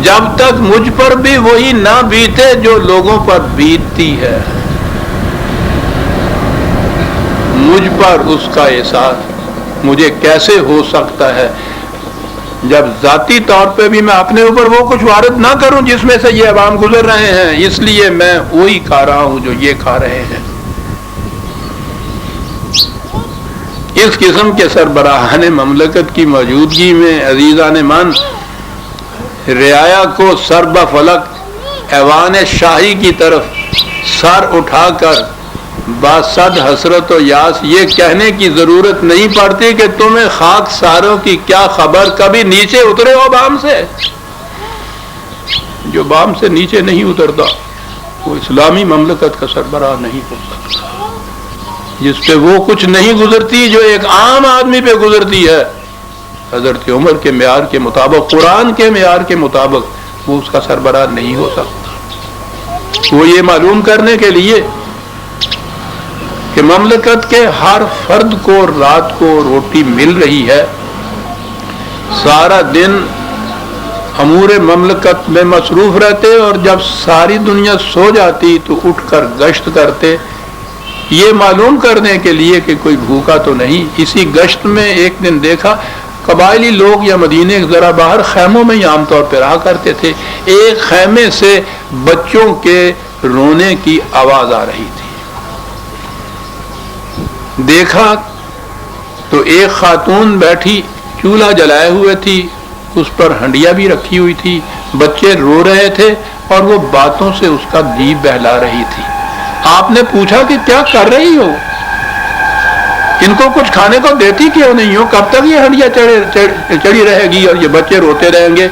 جب تک مجھ پر بھی وہی نہ بیتے جو لوگوں پر بیتتی ہے. مجھ پر اس کا احساس مجھے کیسے ہو سکتا ہے جب ذاتی طور پہ بھی میں اپنے اوپر وہ کچھ وارد نہ کروں جس میں سے یہ عوام گزر رہے ہیں. اس لیے میں وہی کھا رہا ہوں جو یہ کھا رہے ہیں. اس قسم کے سربراہان مملکت کی موجودگی میں عزیزان من، رعایا کو سر بفلک ایوان شاہی کی طرف سر اٹھا کر باسد حسرت و یاس یہ کہنے کی ضرورت نہیں پڑتی کہ تمہیں خاک ساروں کی کیا خبر، کبھی نیچے اترے ہو بام سے. جو بام سے نیچے نہیں اترتا وہ اسلامی مملکت کا سربراہ نہیں ہو سکتا. جس پہ وہ کچھ نہیں گزرتی جو ایک عام آدمی پہ گزرتی ہے، حضرت عمر کے معیار کے مطابق، قرآن کے معیار کے مطابق، وہ اس کا سربراہ نہیں ہو سکتا. وہ یہ معلوم کرنے کے لیے کہ مملکت کے ہر فرد کو رات کو روٹی مل رہی ہے، سارا دن امور مملکت میں مصروف رہتے، اور جب ساری دنیا سو جاتی تو اٹھ کر گشت کرتے، یہ معلوم کرنے کے لیے کہ کوئی بھوکا تو نہیں. اسی گشت میں ایک دن دیکھا قبائلی لوگ یا مدینے ذرا باہر خیموں میں ہی عام طور پہ رہا کرتے تھے. ایک خیمے سے بچوں کے رونے کی آواز آ رہی تھی. دیکھا تو ایک خاتون بیٹھی چولہا جلائے ہوئے تھی، اس پر ہنڈیا بھی رکھی ہوئی تھی، بچے رو رہے تھے اور وہ باتوں سے اس کا جی بہلا رہی تھی. آپ نے پوچھا کہ کیا کر رہی ہو، ان کو کچھ کھانے کو دیتی کیوں نہیں ہو، کب تک یہ ہنڈیا چڑھی رہے گی اور یہ بچے روتے رہیں گے؟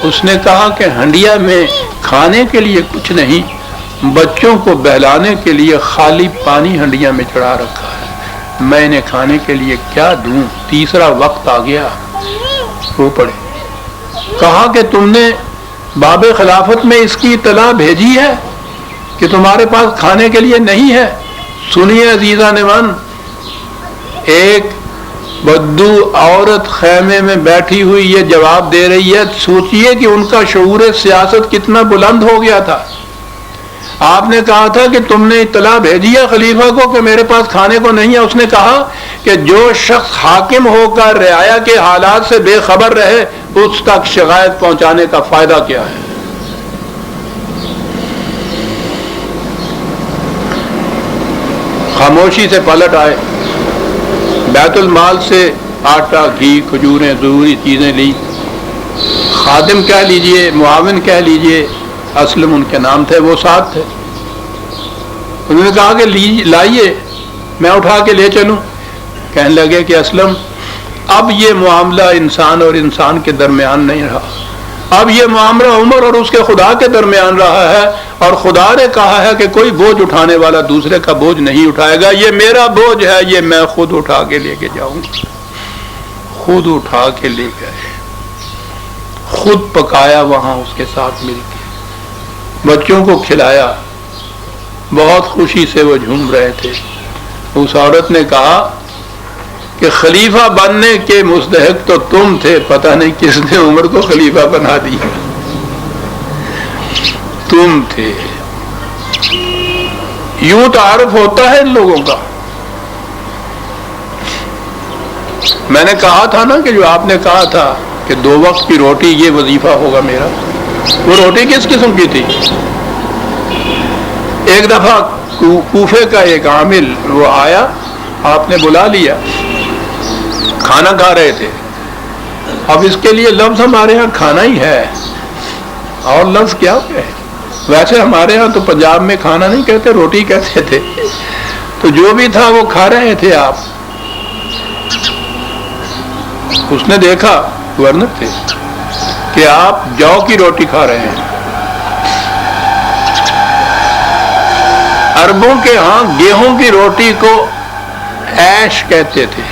اس نے کہا کہ ہنڈیا میں کھانے کے لیے کچھ نہیں، بچوں کو بہلانے کے لیے خالی پانی ہنڈیا میں چڑھا رکھا ہے، میں انہیں کھانے کے لیے کیا دوں؟ تیسرا وقت آ گیا، رو پڑے. کہا کہ تم نے باب خلافت میں اس کی اطلاع بھیجی ہے کہ تمہارے پاس کھانے کے لیے نہیں ہے؟ سنیے عزیزان من، ایک بدو عورت خیمے میں بیٹھی ہوئی یہ جواب دے رہی ہے. سوچئے کہ ان کا شعور سیاست کتنا بلند ہو گیا تھا. آپ نے کہا تھا کہ تم نے اطلاع بھیجی ہے خلیفہ کو کہ میرے پاس کھانے کو نہیں ہے. اس نے کہا کہ جو شخص حاکم ہو کر رعایا کے حالات سے بے خبر رہے اس تک شکایت پہنچانے کا فائدہ کیا ہے؟ خاموشی سے پلٹ آئے, بیت المال سے آٹا, گھی, کھجوریں, ضروری چیزیں لی. خادم کہہ لیجئے, معاون کہہ لیجئے, اسلم ان کے نام تھے, وہ ساتھ تھے. انہوں نے کہا کہ لائیے میں اٹھا کے لے چلوں. کہنے لگے کہ اسلم اب یہ معاملہ انسان اور انسان کے درمیان نہیں رہا, اب یہ معاملہ عمر اور اس کے خدا کے درمیان رہا ہے, اور خدا نے کہا ہے کہ کوئی بوجھ اٹھانے والا دوسرے کا بوجھ نہیں اٹھائے گا. یہ میرا بوجھ ہے, یہ میں خود اٹھا کے لے کے جاؤں گا. خود اٹھا کے لے گئے, خود پکایا وہاں اس کے ساتھ مل کے, بچوں کو کھلایا. بہت خوشی سے وہ جھوم رہے تھے. اس عورت نے کہا کہ خلیفہ بننے کے مستحق تو تم تھے, پتہ نہیں کس نے عمر کو خلیفہ بنا دیا. تم تھے. یوں تعارف ہوتا ہے ان لوگوں کا. میں نے کہا تھا نا کہ جو آپ نے کہا تھا کہ 2 وقت کی روٹی یہ وظیفہ ہوگا میرا, وہ روٹی کس قسم کی تھی؟ ایک دفعہ کوفے کا ایک عامل وہ آیا, آپ نے بلا لیا, کھانا کھا رہے تھے. اب اس کے لیے لفظ ہمارے ہاں کھانا ہی ہے, اور لفظ کیا ہے؟ ویسے ہمارے ہاں تو پنجاب میں کھانا نہیں کہتے, روٹی کہتے تھے. تو جو بھی تھا وہ کھا رہے تھے آپ. اس نے دیکھا گورنر تھے کہ آپ جو کی روٹی کھا رہے ہیں. عربوں کے ہاں گیہوں کی روٹی کو عیش کہتے تھے.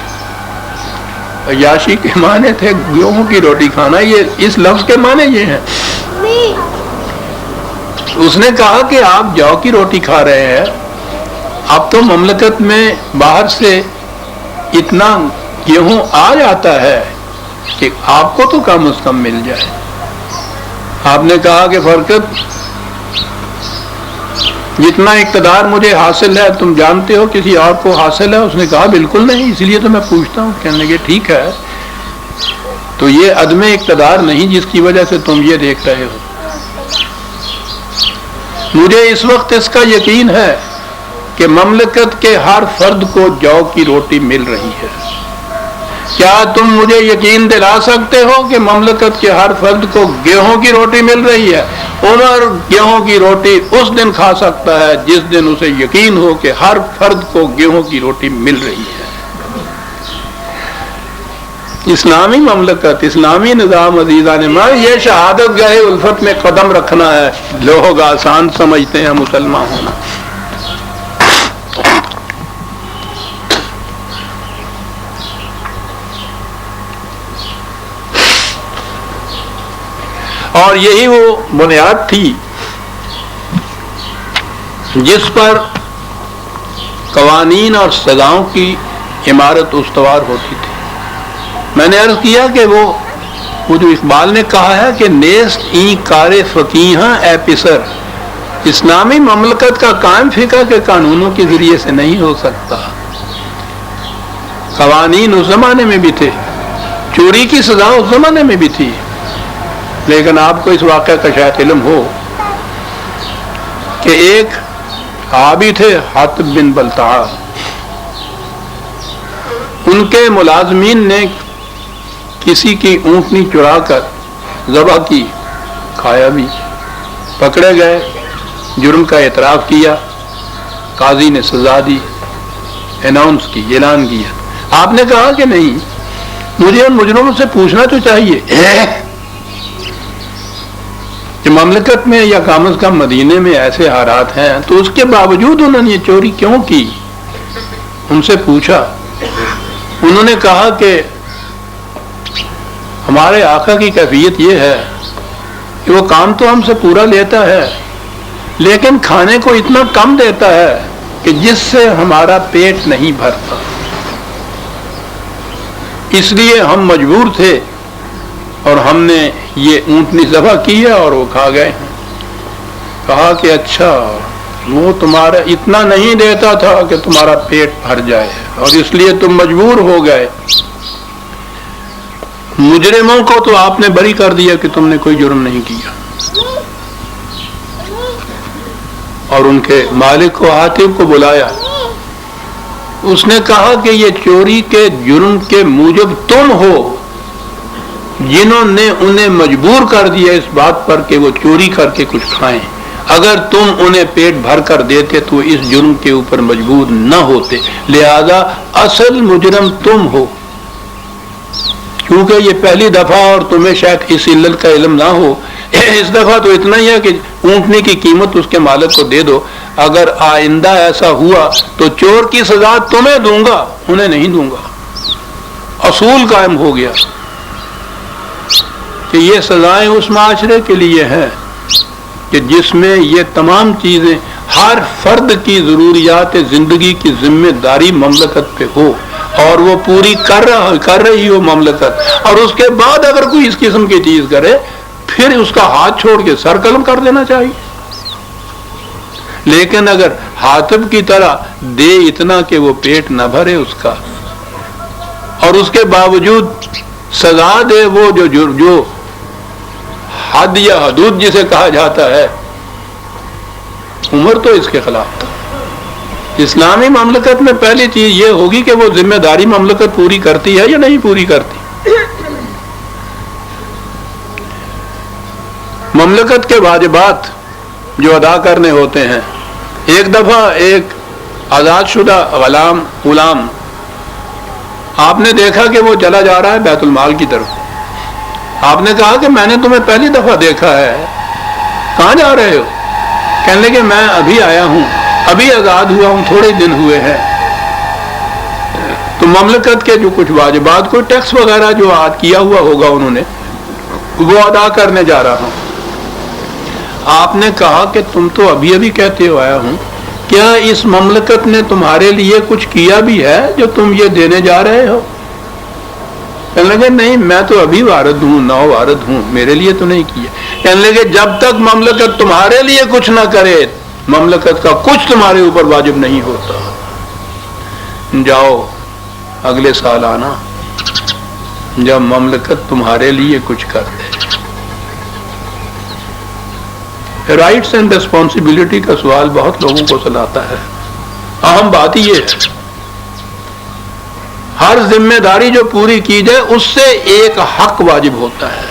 عیاشی کے معنی تھے گیہوں کی روٹی کھانا, یہ اس لفظ کے معنی یہ ہیں. اس نے کہا کہ آپ جو کی روٹی کھا رہے ہیں, اب تو مملکت میں باہر سے اتنا گیہوں آ جاتا ہے کہ آپ کو تو کم از کم مل جائے. آپ نے کہا کہ فرقت جتنا اقتدار مجھے حاصل ہے تم جانتے ہو کسی اور کو حاصل ہے؟ اس نے کہا بالکل نہیں, اس لیے تو میں پوچھتا ہوں. کہنے لگے ٹھیک ہے, تو یہ عدم اقتدار نہیں جس کی وجہ سے تم یہ دیکھ رہے ہو. مجھے اس وقت اس کا یقین ہے کہ مملکت کے ہر فرد کو جو کی روٹی مل رہی ہے. کیا تم مجھے یقین دلا سکتے ہو کہ مملکت کے ہر فرد کو گیہوں کی روٹی مل رہی ہے؟ عمر گیہوں کی روٹی اس دن کھا سکتا ہے جس دن اسے یقین ہو کہ ہر فرد کو گیہوں کی روٹی مل رہی ہے. اسلامی مملکت, اسلامی نظام عزیزان ماں, یہ شہادت گاہ الفت میں قدم رکھنا ہے. لوگ آسان سمجھتے ہیں مسلمان ہونا. اور یہی وہ بنیاد تھی جس پر قوانین اور سزاؤں کی عمارت استوار ہوتی تھی. میں نے عرض کیا کہ وہ جو اقبال نے کہا ہے کہ نیست این کار فقیہاں اے پسر, اسلامی مملکت کا قائم فقہ کے قانونوں کے ذریعے سے نہیں ہو سکتا. قوانین اس زمانے میں بھی تھے, چوری کی سزا اس زمانے میں بھی تھی, لیکن آپ کو اس واقعہ کا شاید علم ہو کہ ایک صحابی تھے حاتب بن بلتعہ, ان کے ملازمین نے کسی کی اونٹنی چرا کر ذبح کی, کھایا بھی, پکڑے گئے, جرم کا اعتراف کیا, قاضی نے سزا دی, اناؤنس کی, اعلان کیا. آپ نے کہا کہ نہیں, مجھے ان مجرموں سے پوچھنا تو چاہیے کہ مملکت میں یا کم از کم مدینے میں ایسے حالات ہیں تو اس کے باوجود انہوں نے یہ چوری کیوں کی. ان سے پوچھا, انہوں نے کہا کہ ہمارے آقا کی کیفیت یہ ہے کہ وہ کام تو ہم سے پورا لیتا ہے لیکن کھانے کو اتنا کم دیتا ہے کہ جس سے ہمارا پیٹ نہیں بھرتا, اس لیے ہم مجبور تھے اور ہم نے یہ اونٹنی ذبح کی ہے اور وہ کھا گئے ہیں. کہا کہ اچھا, وہ تمہارا اتنا نہیں دیتا تھا کہ تمہارا پیٹ بھر جائے اور اس لیے تم مجبور ہو گئے. مجرموں کو تو آپ نے بری کر دیا کہ تم نے کوئی جرم نہیں کیا. اور ان کے مالک کو حاتب کو بلایا. اس نے کہا کہ یہ چوری کے جرم کے موجب تم ہو جنہوں نے انہیں مجبور کر دیا اس بات پر کہ وہ چوری کر کے کچھ کھائیں. اگر تم انہیں پیٹ بھر کر دیتے تو اس جرم کے اوپر مجبور نہ ہوتے، لہذا اصل مجرم تم ہو. کیونکہ یہ پہلی دفعہ اور تمہیں شاید اس علت کا علم نہ ہو، اس دفعہ تو اتنا ہی ہے کہ اونٹنی کی قیمت اس کے مالک کو دے دو. اگر آئندہ ایسا ہوا تو چور کی سزا تمہیں دوں گا، انہیں نہیں دوں گا. اصول قائم ہو گیا کہ یہ سزائیں اس معاشرے کے لیے ہیں کہ جس میں یہ تمام چیزیں ہر فرد کی ضروریات زندگی کی ذمہ داری مملکت پہ ہو اور وہ پوری کر رہی ہو مملکت. اور اس کے بعد اگر کوئی اس قسم کی چیز کرے پھر اس کا ہاتھ چھوڑ کے سر قلم کر دینا چاہیے. لیکن اگر حاتب کی طرح دے اتنا کہ وہ پیٹ نہ بھرے اس کا، اور اس کے باوجود سزا دے وہ جو حد یا حدود جسے کہا جاتا ہے، عمر تو اس کے خلاف تھا. اسلامی مملکت میں پہلی چیز یہ ہوگی کہ وہ ذمہ داری مملکت پوری کرتی ہے یا نہیں پوری کرتی. مملکت کے واجبات جو ادا کرنے ہوتے ہیں، ایک دفعہ ایک آزاد شدہ غلام آپ نے دیکھا کہ وہ چلا جا رہا ہے بیت المال کی طرف. آپ نے کہا کہ میں نے تمہیں پہلی دفعہ دیکھا ہے، کہاں جا رہے ہو؟ کہنے لگے میں ابھی آیا ہوں، ابھی آزاد ہوا ہوں، تھوڑے دن ہوئے ہیں. تو مملکت کے جو کچھ واجبات، کوئی ٹیکس وغیرہ جو عائد کیا ہوا ہوگا انہوں نے، وہ ادا کرنے جا رہا ہوں. آپ نے کہا کہ تم تو ابھی ابھی کہتے ہو آیا ہوں، کیا اس مملکت نے تمہارے لیے کچھ کیا بھی ہے جو تم یہ دینے جا رہے ہو؟ کہنے لگے نہیں، میں تو ابھی وارد ہوں، نو وارد ہوں، میرے لیے تو نہیں کیا. کہنے لگے جب تک مملکت تمہارے لیے کچھ نہ کرے مملکت کا کچھ تمہارے اوپر واجب نہیں ہوتا. جاؤ اگلے سال آنا جب مملکت تمہارے لیے کچھ کر دے. رائٹس اینڈ ریسپانسبلٹی کا سوال بہت لوگوں کو سلاتا ہے. اہم بات یہ ہے ہر ذمہ داری جو پوری کی جائے اس سے ایک حق واجب ہوتا ہے.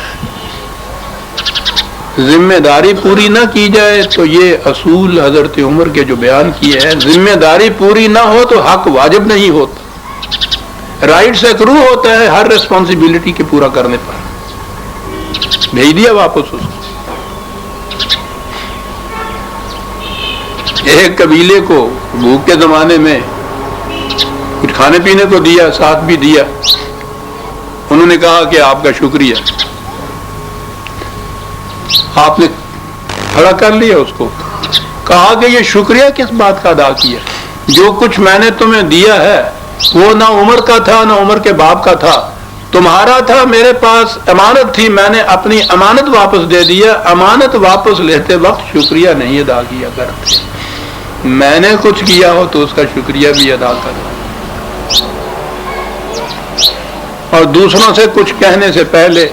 ذمہ داری پوری نہ کی جائے تو یہ اصول حضرت عمر کے جو بیان کیے ہیں، ذمہ داری پوری نہ ہو تو حق واجب نہیں ہوتا. رائٹ سے کرو ہوتا ہے ہر ریسپانسبلٹی کے پورا کرنے پر. بھیج دیا واپس اس کو. ایک قبیلے کو بھوک کے زمانے میں کچھ کھانے پینے کو دیا، ساتھ بھی دیا. انہوں نے کہا کہ آپ کا شکریہ. آپ نے کھڑا کر لیا اس کو، کہا کہ یہ شکریہ کس بات کا ادا کیا؟ جو کچھ میں نے تمہیں دیا ہے وہ نہ عمر کا تھا نہ عمر کے باپ کا تھا، تمہارا تھا، میرے پاس امانت تھی، میں نے اپنی امانت واپس دے دیا. امانت واپس لیتے وقت شکریہ نہیں ادا کیا کرتے. میں نے کچھ کیا ہو تو اس کا شکریہ بھی ادا کرو. اور دوسروں سے کچھ کہنے سے پہلے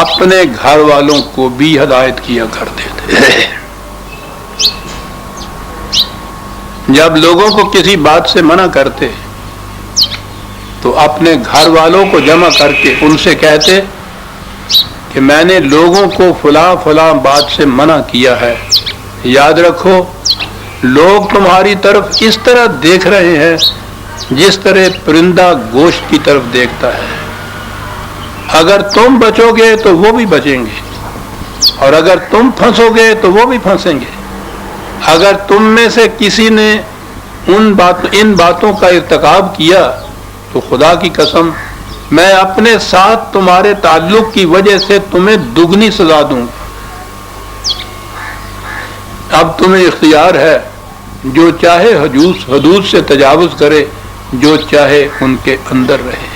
اپنے گھر والوں کو بھی ہدایت کیا کرتے تھے. جب لوگوں کو کسی بات سے منع کرتے تو اپنے گھر والوں کو جمع کر کے ان سے کہتے کہ میں نے لوگوں کو فلاں فلاں بات سے منع کیا ہے، یاد رکھو لوگ تمہاری طرف اس طرح دیکھ رہے ہیں جس طرح پرندہ گوشت کی طرف دیکھتا ہے. اگر تم بچو گے تو وہ بھی بچیں گے، اور اگر تم پھنسو گے تو وہ بھی پھنسیں گے. اگر تم میں سے کسی نے ان باتوں کا ارتکاب کیا تو خدا کی قسم میں اپنے ساتھ تمہارے تعلق کی وجہ سے تمہیں دگنی سزا دوں. اب تمہیں اختیار ہے، جو چاہے حدود سے تجاوز کرے، جو چاہے ان کے اندر رہے.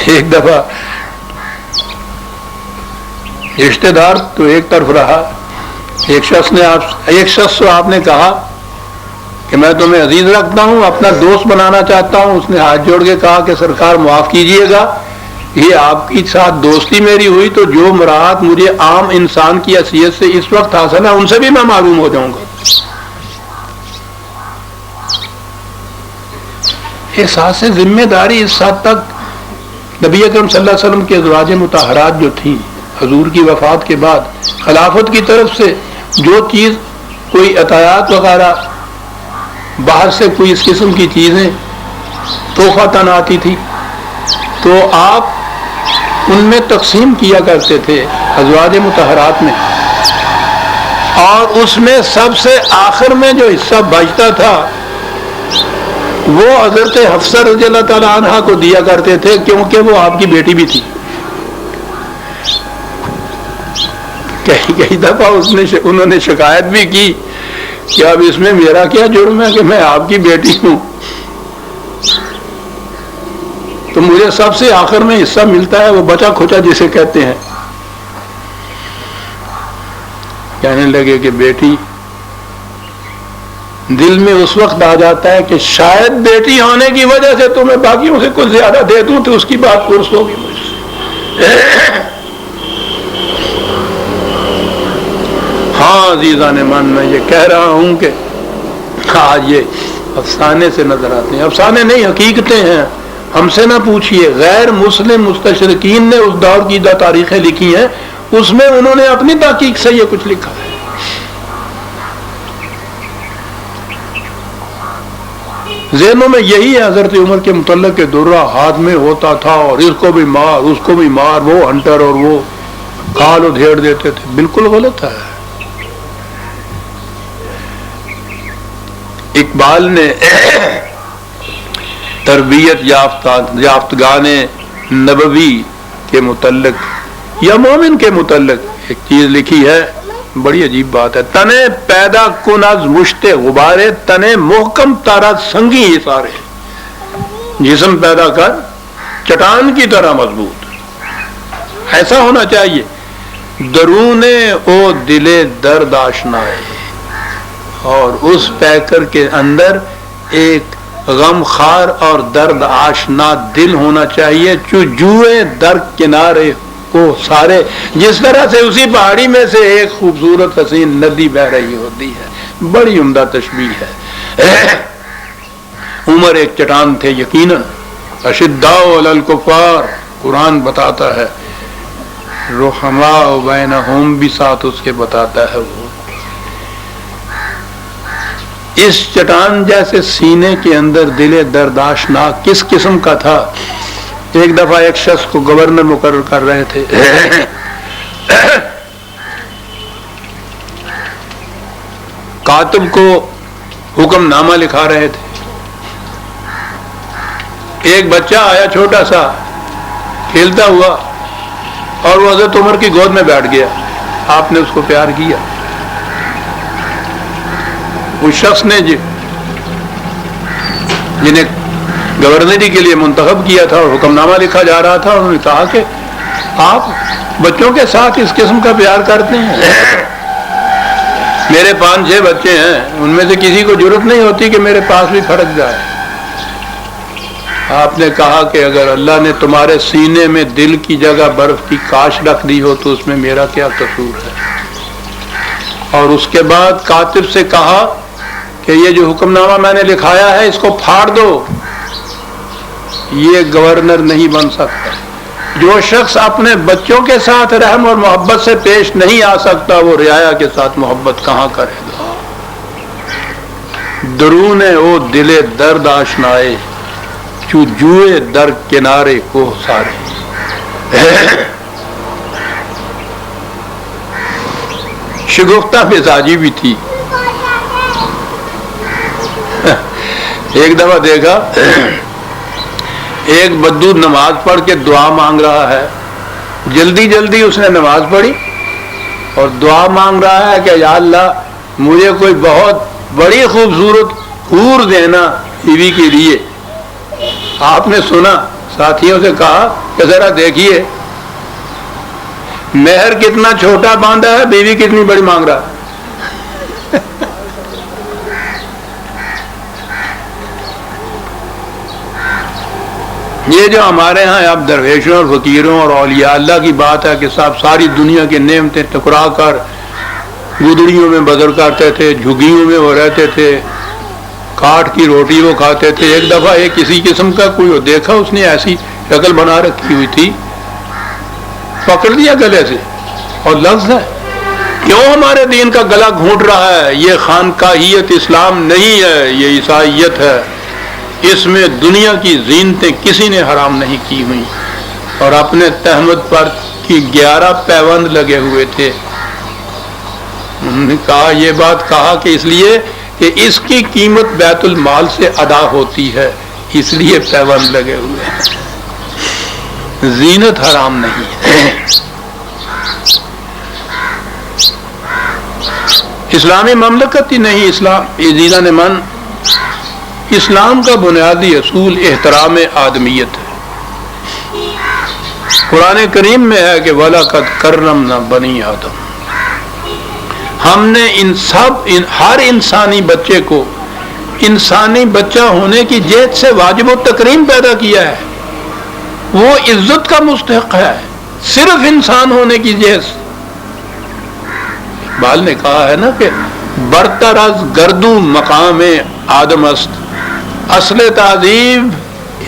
ایک دفعہ رشتے دار تو ایک طرف رہا، ایک شخص تو آپ نے کہا کہ میں تمہیں عزیز رکھتا ہوں، اپنا دوست بنانا چاہتا ہوں، اس نے ہاتھ جوڑ کے کہا کہ سرکار معاف کیجئے گا، یہ آپ کی ساتھ دوستی میری ہوئی تو جو مراعات مجھے عام انسان کی حیثیت سے اس وقت حاصل ہے ان سے بھی میں معلوم ہو جاؤں گا۔ احساس ذمہ داری اس حد تک نبی اکرم صلی اللہ علیہ وسلم کے ازواج مطہرات جو تھیں حضور کی وفات کے بعد خلافت کی طرف سے جو چیز کوئی عطیات وغیرہ باہر سے کوئی اس قسم کی چیزیں تحفہ آتی تھی تو آپ ان میں تقسیم کیا کرتے تھے ازواج مطہرات میں، اور اس میں سب سے آخر میں جو حصہ بچتا تھا وہ حضرت حفصہ رضی اللہ تعالی عنہا کو دیا کرتے تھے، کیونکہ وہ آپ کی بیٹی بھی تھی۔ کئی دفعہ انہوں نے شکایت بھی کی کہ اب اس میں میرا کیا جرم ہے کہ میں آپ کی بیٹی ہوں، تو مجھے سب سے آخر میں حصہ ملتا ہے، وہ بچا کھچا جسے کہتے ہیں۔ کہنے لگے کہ بیٹی، دل میں اس وقت آ جاتا ہے کہ شاید بیٹی ہونے کی وجہ سے تمہیں باقیوں سے کچھ زیادہ دے دوں تو اس کی بات پرس ہوگی مجھ سے۔ ہاں عزیزان من، میں یہ کہہ رہا ہوں کہ آج یہ افسانے سے نظر آتے ہیں، افسانے نہیں حقیقتیں ہیں۔ ہم سے نہ پوچھئے، غیر مسلم مستشرقین نے اس دور کی جو تاریخیں لکھی ہیں اس میں انہوں نے اپنی تحقیق سے یہ کچھ لکھا ہے۔ ذہنوں میں یہی ہے حضرت عمر کے متعلق کہ درہ ہاتھ میں ہوتا تھا اور اس کو بھی مار اس کو بھی مار، وہ ہنٹر اور وہ کھال ادھیڑ دیتے تھے، بالکل غلط ہے۔ اقبال نے تربیت یافتگان نبوی کے متعلق یا مومن کے متعلق ایک چیز لکھی ہے، بڑی عجیب بات ہے۔ تنے پیدا کن از مشت غبارے، تنے محکم تارا سنگی اثارے، جسم پیدا کر چٹان کی طرح مضبوط، ایسا ہونا چاہیے۔ درون او دل درد آشنا ہے، اور اس پیکر کے اندر ایک غم خار اور درد آشنا دل ہونا چاہیے، جوئے در کنارے کو سارے، جس طرح سے اسی پہاڑی میں سے ایک خوبصورت حسین ندی بہ رہی ہوتی ہے۔ بڑی عمدہ تشبیہ ہے۔ عمر ایک چٹان تھے یقیناً، اشداء علی الکفار قرآن بتاتا ہے، رحماء بینہم بھی ساتھ اس کے بتاتا ہے۔ وہ اس چٹان جیسے سینے کے اندر دل درداشناک کس قسم کا تھا؟ ایک دفعہ ایک شخص کو گورنر مقرر کر رہے تھے، کاتب کو حکم نامہ لکھا رہے تھے، ایک بچہ آیا چھوٹا سا کھیلتا ہوا اور وہ حضرت عمر کی گود میں بیٹھ گیا۔ آپ نے اس کو پیار کیا۔ اس شخص نے جنہیں گورنری کے لیے منتخب کیا تھا اور حکم نامہ لکھا جا رہا تھا، انہوں نے کہا کہ آپ بچوں کے ساتھ اس قسم کا پیار کرتے ہیں؟ میرے 5-6 بچے ہیں، ان میں سے کسی کو ضرورت نہیں ہوتی کہ میرے پاس بھی پھڑک جائے۔ آپ نے کہا کہ اگر اللہ نے تمہارے سینے میں دل کی جگہ برف کی کاش رکھ دی ہو تو اس میں میرا کیا قصور ہے؟ اور اس کے بعد کاتب سے کہا کہ یہ جو حکم نامہ میں نے لکھایا ہے اس کو پھاڑ دو، یہ گورنر نہیں بن سکتا۔ جو شخص اپنے بچوں کے ساتھ رحم اور محبت سے پیش نہیں آ سکتا وہ رعایا کے ساتھ محبت کہاں کرے گا؟ درون او دل درد آشنائے، چو جوئے در کنارے کو سارے۔ شگفتہ مزاجی بھی تھی۔ ایک دفعہ دیکھا ایک بدو نماز پڑھ کے دعا مانگ رہا ہے، جلدی جلدی اس نے نماز پڑھی اور دعا مانگ رہا ہے کہ یا اللہ مجھے کوئی بہت بڑی خوبصورت حور دینا بیوی کے لیے۔ آپ نے سنا، ساتھیوں سے کہا کہ ذرا دیکھیے مہر کتنا چھوٹا باندھا ہے، بیوی کتنی بڑی مانگ رہا ہے. یہ جو ہمارے ہاں اب درویشوں اور فقیروں اور اولیاء اللہ کی بات ہے کہ صاحب ساری دنیا کی نعمتیں ٹکرا کر گودڑیوں میں بدل کرتے تھے، جھگیوں میں وہ رہتے تھے، کاٹ کی روٹی وہ کھاتے تھے. ایک دفعہ ایک کسی قسم کا کوئی دیکھا، اس نے ایسی شکل بنا رکھی ہوئی تھی، پکڑ لیا گلے سے اور لفظ ہے کیوں ہمارے دین کا گلا گھونٹ رہا ہے؟ یہ خانقاہیت اسلام نہیں ہے، یہ عیسائیت ہے. اس میں دنیا کی زینتیں کسی نے حرام نہیں کی ہوئی، اور اپنے تہمت پر کی 11 پیوند لگے ہوئے تھے. انہوں نے کہا یہ بات کہا کہ اس لیے کہ اس کی قیمت بیت المال سے ادا ہوتی ہے، اس لیے پیوند لگے ہوئے ہیں. زینت حرام نہیں ہے. اسلامی مملکت ہی نہیں، اسلام من اسلام کا بنیادی اصول احترام آدمیت ہے. قرآن کریم میں ہے کہ وَلَقَدْ كَرَّمْنَا بَنِي آدم. ہم نے ہر انسانی بچے کو انسانی بچہ ہونے کی جہت سے واجب و تکریم پیدا کیا ہے. وہ عزت کا مستحق ہے صرف انسان ہونے کی جہت سے. اقبال نے کہا ہے نا کہ برتر از گردو مقام آدم است، اصل تعظیم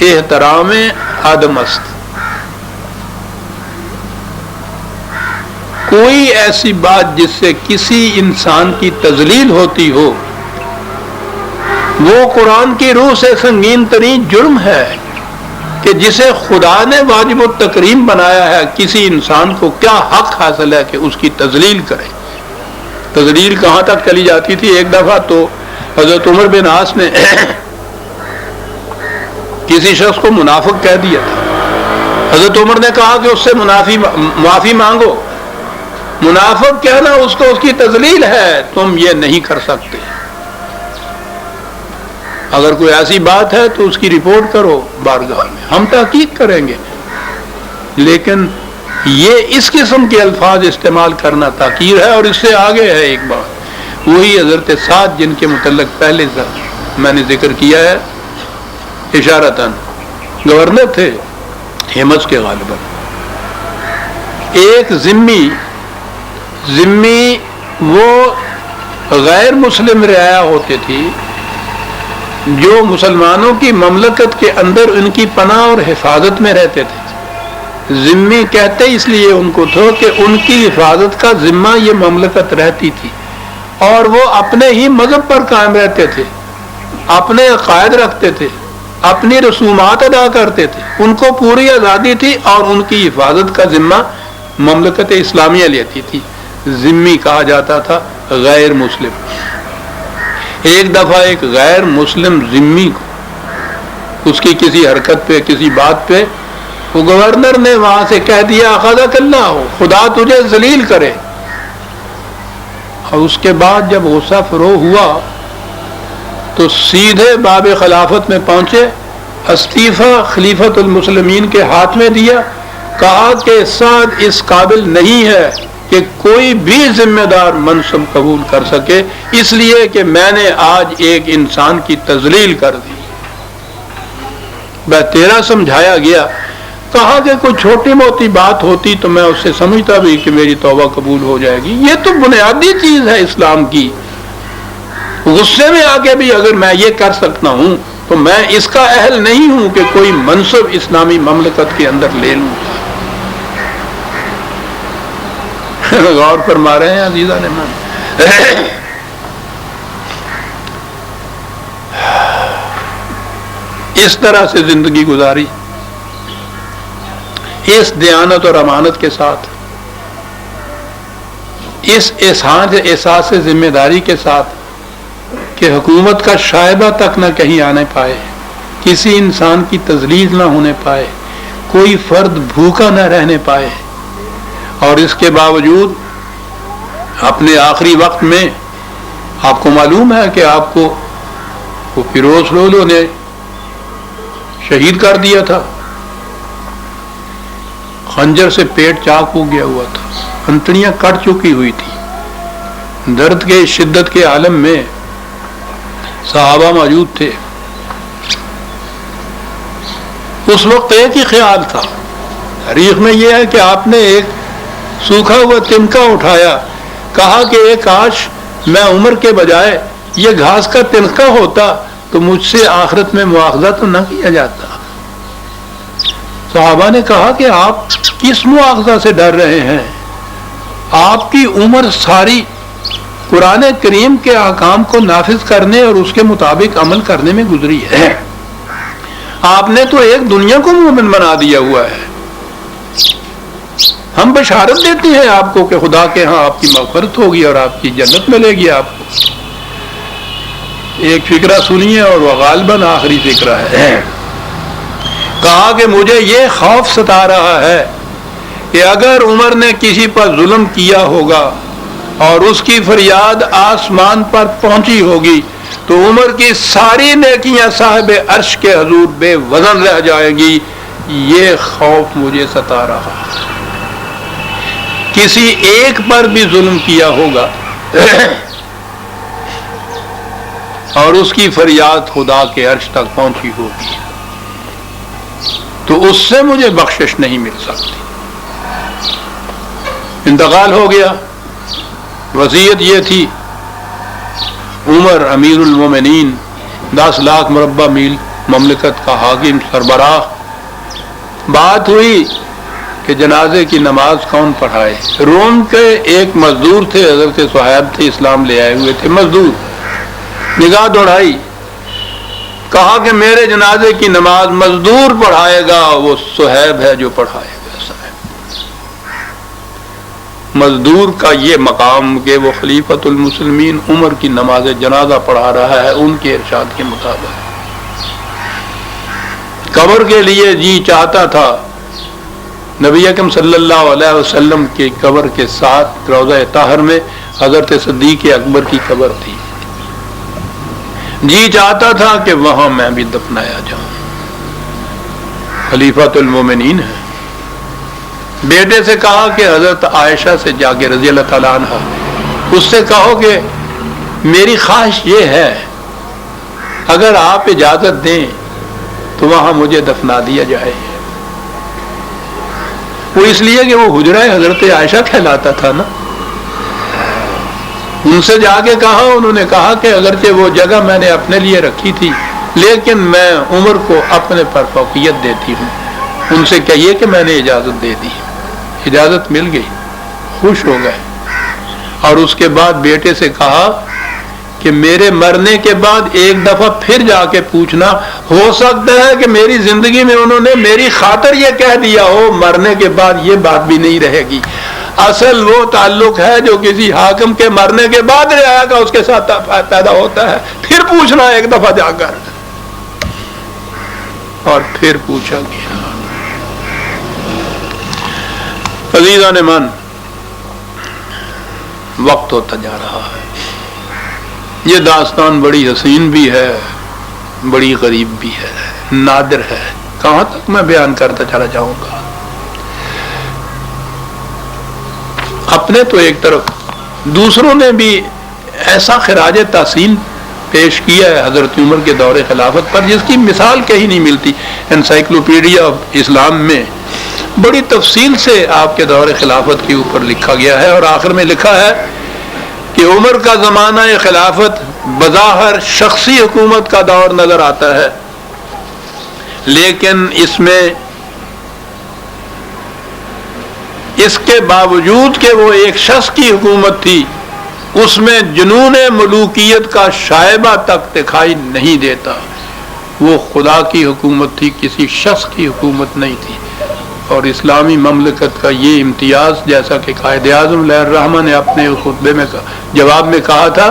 احترام آدم است. کوئی ایسی بات جس سے کسی انسان کی تذلیل ہوتی ہو وہ قرآن کی روح سے سنگین ترین جرم ہے کہ جسے خدا نے واجب التکریم بنایا ہے کسی انسان کو کیا حق حاصل ہے کہ اس کی تذلیل کرے. تذلیل کہاں تک چلی جاتی تھی؟ ایک دفعہ تو حضرت عمر بن عاص نے کسی شخص کو منافق کہہ دیا تھا. حضرت عمر نے کہا کہ اس سے معافی مانگو. منافق کہنا اس کو اس کی تذلیل ہے، تم یہ نہیں کر سکتے. اگر کوئی ایسی بات ہے تو اس کی رپورٹ کرو بارگاہ میں، ہم تحقیق کریں گے. لیکن یہ اس قسم کے الفاظ استعمال کرنا تحقیر ہے. اور اس سے آگے ہے ایک بات، وہی حضرت سعد جن کے متعلق پہلے میں نے ذکر کیا ہے اشارتاً، گورنر تھے ہمس کے غالباً. ایک ذمی وہ غیر مسلم رعایا ہوتے تھی جو مسلمانوں کی مملکت کے اندر ان کی پناہ اور حفاظت میں رہتے تھے. ذمی کہتے اس لیے ان کو تھا کہ ان کی حفاظت کا ذمہ یہ مملکت رہتی تھی، اور وہ اپنے ہی مذہب پر قائم رہتے تھے، اپنے عقائد رکھتے تھے، اپنی رسومات ادا کرتے تھے. ان کو پوری آزادی تھی اور ان کی حفاظت کا ذمہ مملکت اسلامیہ لیتی تھی. ذمی کہا جاتا تھا غیر مسلم. ایک دفعہ ایک غیر مسلم ذمی کو اس کی کسی حرکت پہ کسی بات پہ وہ گورنر نے وہاں سے کہہ دیا اخذک اللہ ہو، خدا تجھے ذلیل کرے. اور اس کے بعد جب غصہ فروغ ہوا تو سیدھے باب خلافت میں پہنچے، استعفیٰ خلیفۃ المسلمین کے ہاتھ میں دیا، کہا کہ سعد اس قابل نہیں ہے کہ کوئی بھی ذمہ دار منصب قبول کر سکے، اس لیے کہ میں نے آج ایک انسان کی تذلیل کر دی. میں تیرا سمجھایا گیا. کہا کہ کوئی چھوٹی موٹی بات ہوتی تو میں اس سے سمجھتا بھی کہ میری توبہ قبول ہو جائے گی. یہ تو بنیادی چیز ہے اسلام کی. غصے میں آ کے بھی اگر میں یہ کر سکتا ہوں تو میں اس کا اہل نہیں ہوں کہ کوئی منصب اسلامی مملکت کے اندر لے لوں. غور فرما رہے ہیں عزیزان ایمان. اس طرح سے زندگی گزاری، اس دیانت اور امانت کے ساتھ، اس احساس ذمہ داری کے ساتھ کہ حکومت کا شائبہ تک نہ کہیں آنے پائے، کسی انسان کی تذلیل نہ ہونے پائے، کوئی فرد بھوکا نہ رہنے پائے. اور اس کے باوجود اپنے آخری وقت میں آپ کو معلوم ہے کہ آپ کو وہ فیروز لولو نے شہید کر دیا تھا. خنجر سے پیٹ چاک ہو گیا ہوا تھا، انتڑیاں کٹ چکی ہوئی تھی، درد کے شدت کے عالم میں صحابہ موجود تھے۔ اس وقت ایک ہی خیال تھا، تاریخ میں یہ ہے کہ آپ نے ایک سوکھا ہوا تنکا اٹھایا، کہا کہ ایک کاش میں عمر کے بجائے یہ گھاس کا تنکا ہوتا تو مجھ سے آخرت میں مواخذہ تو نہ کیا جاتا۔ صحابہ نے کہا کہ آپ کس مواخذہ سے ڈر رہے ہیں؟ آپ کی عمر ساری قرآن کریم کے احکام کو نافذ کرنے اور اس کے مطابق عمل کرنے میں گزری ہے۔ آپ نے تو ایک دنیا کو مومن بنا دیا ہوا ہے۔ ہم بشارت دیتے ہیں آپ کو کہ خدا کے ہاں آپ کی مغفرت ہوگی اور آپ کی جنت ملے گی آپ کو۔ ایک فکرہ سنیے اور وہ غالباً آخری فکرہ ہے۔ کہا کہ مجھے یہ خوف ستا رہا ہے کہ اگر عمر نے کسی پر ظلم کیا ہوگا اور اس کی فریاد آسمان پر پہنچی ہوگی تو عمر کی ساری نیکیاں صاحب عرش کے حضور بے وزن رہ جائیں گی۔ یہ خوف مجھے ستا رہا ہے۔ کسی ایک پر بھی ظلم کیا ہوگا اور اس کی فریاد خدا کے عرش تک پہنچی ہوگی تو اس سے مجھے بخشش نہیں مل سکتی۔ انتقال ہو گیا، وصیت یہ تھی، عمر امیر المومنین 10 لاکھ مربع میل مملکت کا حاکم سربراہ۔ بات ہوئی کہ جنازے کی نماز کون پڑھائے؟ روم کے ایک مزدور تھے، حضرت صہیب تھے، اسلام لے آئے ہوئے تھے مزدور، نگاہ دوڑائی، کہا کہ میرے جنازے کی نماز مزدور پڑھائے گا، وہ صہیب ہے جو پڑھائے گا۔ مزدور کا یہ مقام کہ وہ خلیفۃ المسلمین عمر کی نماز جنازہ پڑھا رہا ہے ان کے ارشاد کے مطابق۔ قبر کے لیے جی چاہتا تھا، نبی اکرم صلی اللہ علیہ وسلم کی قبر کے ساتھ روضہ طاہر میں حضرت صدیق اکبر کی قبر تھی، جی چاہتا تھا کہ وہاں میں بھی دفنایا جاؤں، خلیفۃ المومنین ہے۔ بیٹے سے کہا کہ حضرت عائشہ سے جا کے رضی اللہ تعالیٰ عنہ اس سے کہو کہ میری خواہش یہ ہے اگر آپ اجازت دیں تو وہاں مجھے دفنا دیا جائے۔ وہ اس لیے کہ وہ حجرہ حضرت عائشہ کہلاتا تھا نا۔ ان سے جا کے کہا، انہوں نے کہا کہ اگرچہ وہ جگہ میں نے اپنے لیے رکھی تھی لیکن میں عمر کو اپنے پر فوقیت دیتی ہوں، ان سے کہیے کہ میں نے اجازت دے دی۔ اجازت مل گئی، خوش ہو گئے، اور اس کے بعد بیٹے سے کہا کہ میرے مرنے کے بعد ایک دفعہ پھر جا کے پوچھنا، ہو سکتا ہے کہ میری زندگی میں انہوں نے میری خاطر یہ کہہ دیا ہو، مرنے کے بعد یہ بات بھی نہیں رہے گی۔ اصل وہ تعلق ہے جو کسی حاکم کے مرنے کے بعد رعایا کا اس کے ساتھ پیدا ہوتا ہے۔ پھر پوچھنا ایک دفعہ جا کر، اور پھر پوچھا گیا۔ عزیزان من، وقت ہوتا جا رہا ہے، یہ داستان بڑی حسین بھی ہے، بڑی غریب بھی ہے، نادر ہے، کہاں تک میں بیان کرتا چلا جاؤں گا۔ اپنے تو ایک طرف، دوسروں نے بھی ایسا خراج تحسین پیش کیا ہے حضرت عمر کے دور خلافت پر جس کی مثال کہیں نہیں ملتی۔ انسائکلوپیڈیا آف اسلام میں بڑی تفصیل سے آپ کے دور خلافت کے اوپر لکھا گیا ہے، اور آخر میں لکھا ہے کہ عمر کا زمانہ خلافت بظاہر شخصی حکومت کا دور نظر آتا ہے، لیکن اس میں اس کے باوجود کہ وہ ایک شخص کی حکومت تھی، اس میں جنون ملوکیت کا شائبہ تک دکھائی نہیں دیتا۔ وہ خدا کی حکومت تھی، کسی شخص کی حکومت نہیں تھی۔ اور اسلامی مملکت کا یہ امتیاز، جیسا کہ قائد اعظم علیہ الرحمہ نے اپنے خطبے میں جواب میں کہا تھا،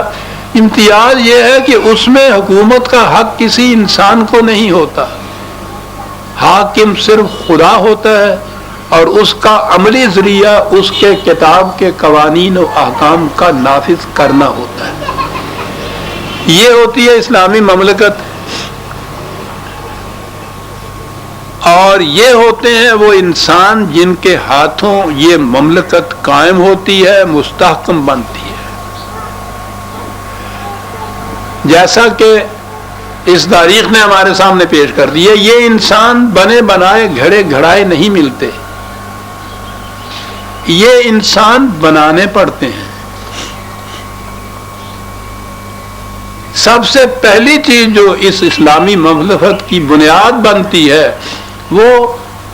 امتیاز یہ ہے کہ اس میں حکومت کا حق کسی انسان کو نہیں ہوتا، حاکم صرف خدا ہوتا ہے، اور اس کا عملی ذریعہ اس کے کتاب کے قوانین و احکام کا نافذ کرنا ہوتا ہے۔ یہ ہوتی ہے اسلامی مملکت۔ اور یہ ہوتے ہیں وہ انسان جن کے ہاتھوں یہ مملکت قائم ہوتی ہے، مستحکم بنتی ہے. جیسا کہ اس تاریخ نے ہمارے سامنے پیش کر دی ہے، یہ انسان بنے بنائے گھڑے گھڑائے نہیں ملتے، یہ انسان بنانے پڑتے ہیں. سب سے پہلی چیز جو اس اسلامی مملکت کی بنیاد بنتی ہے وہ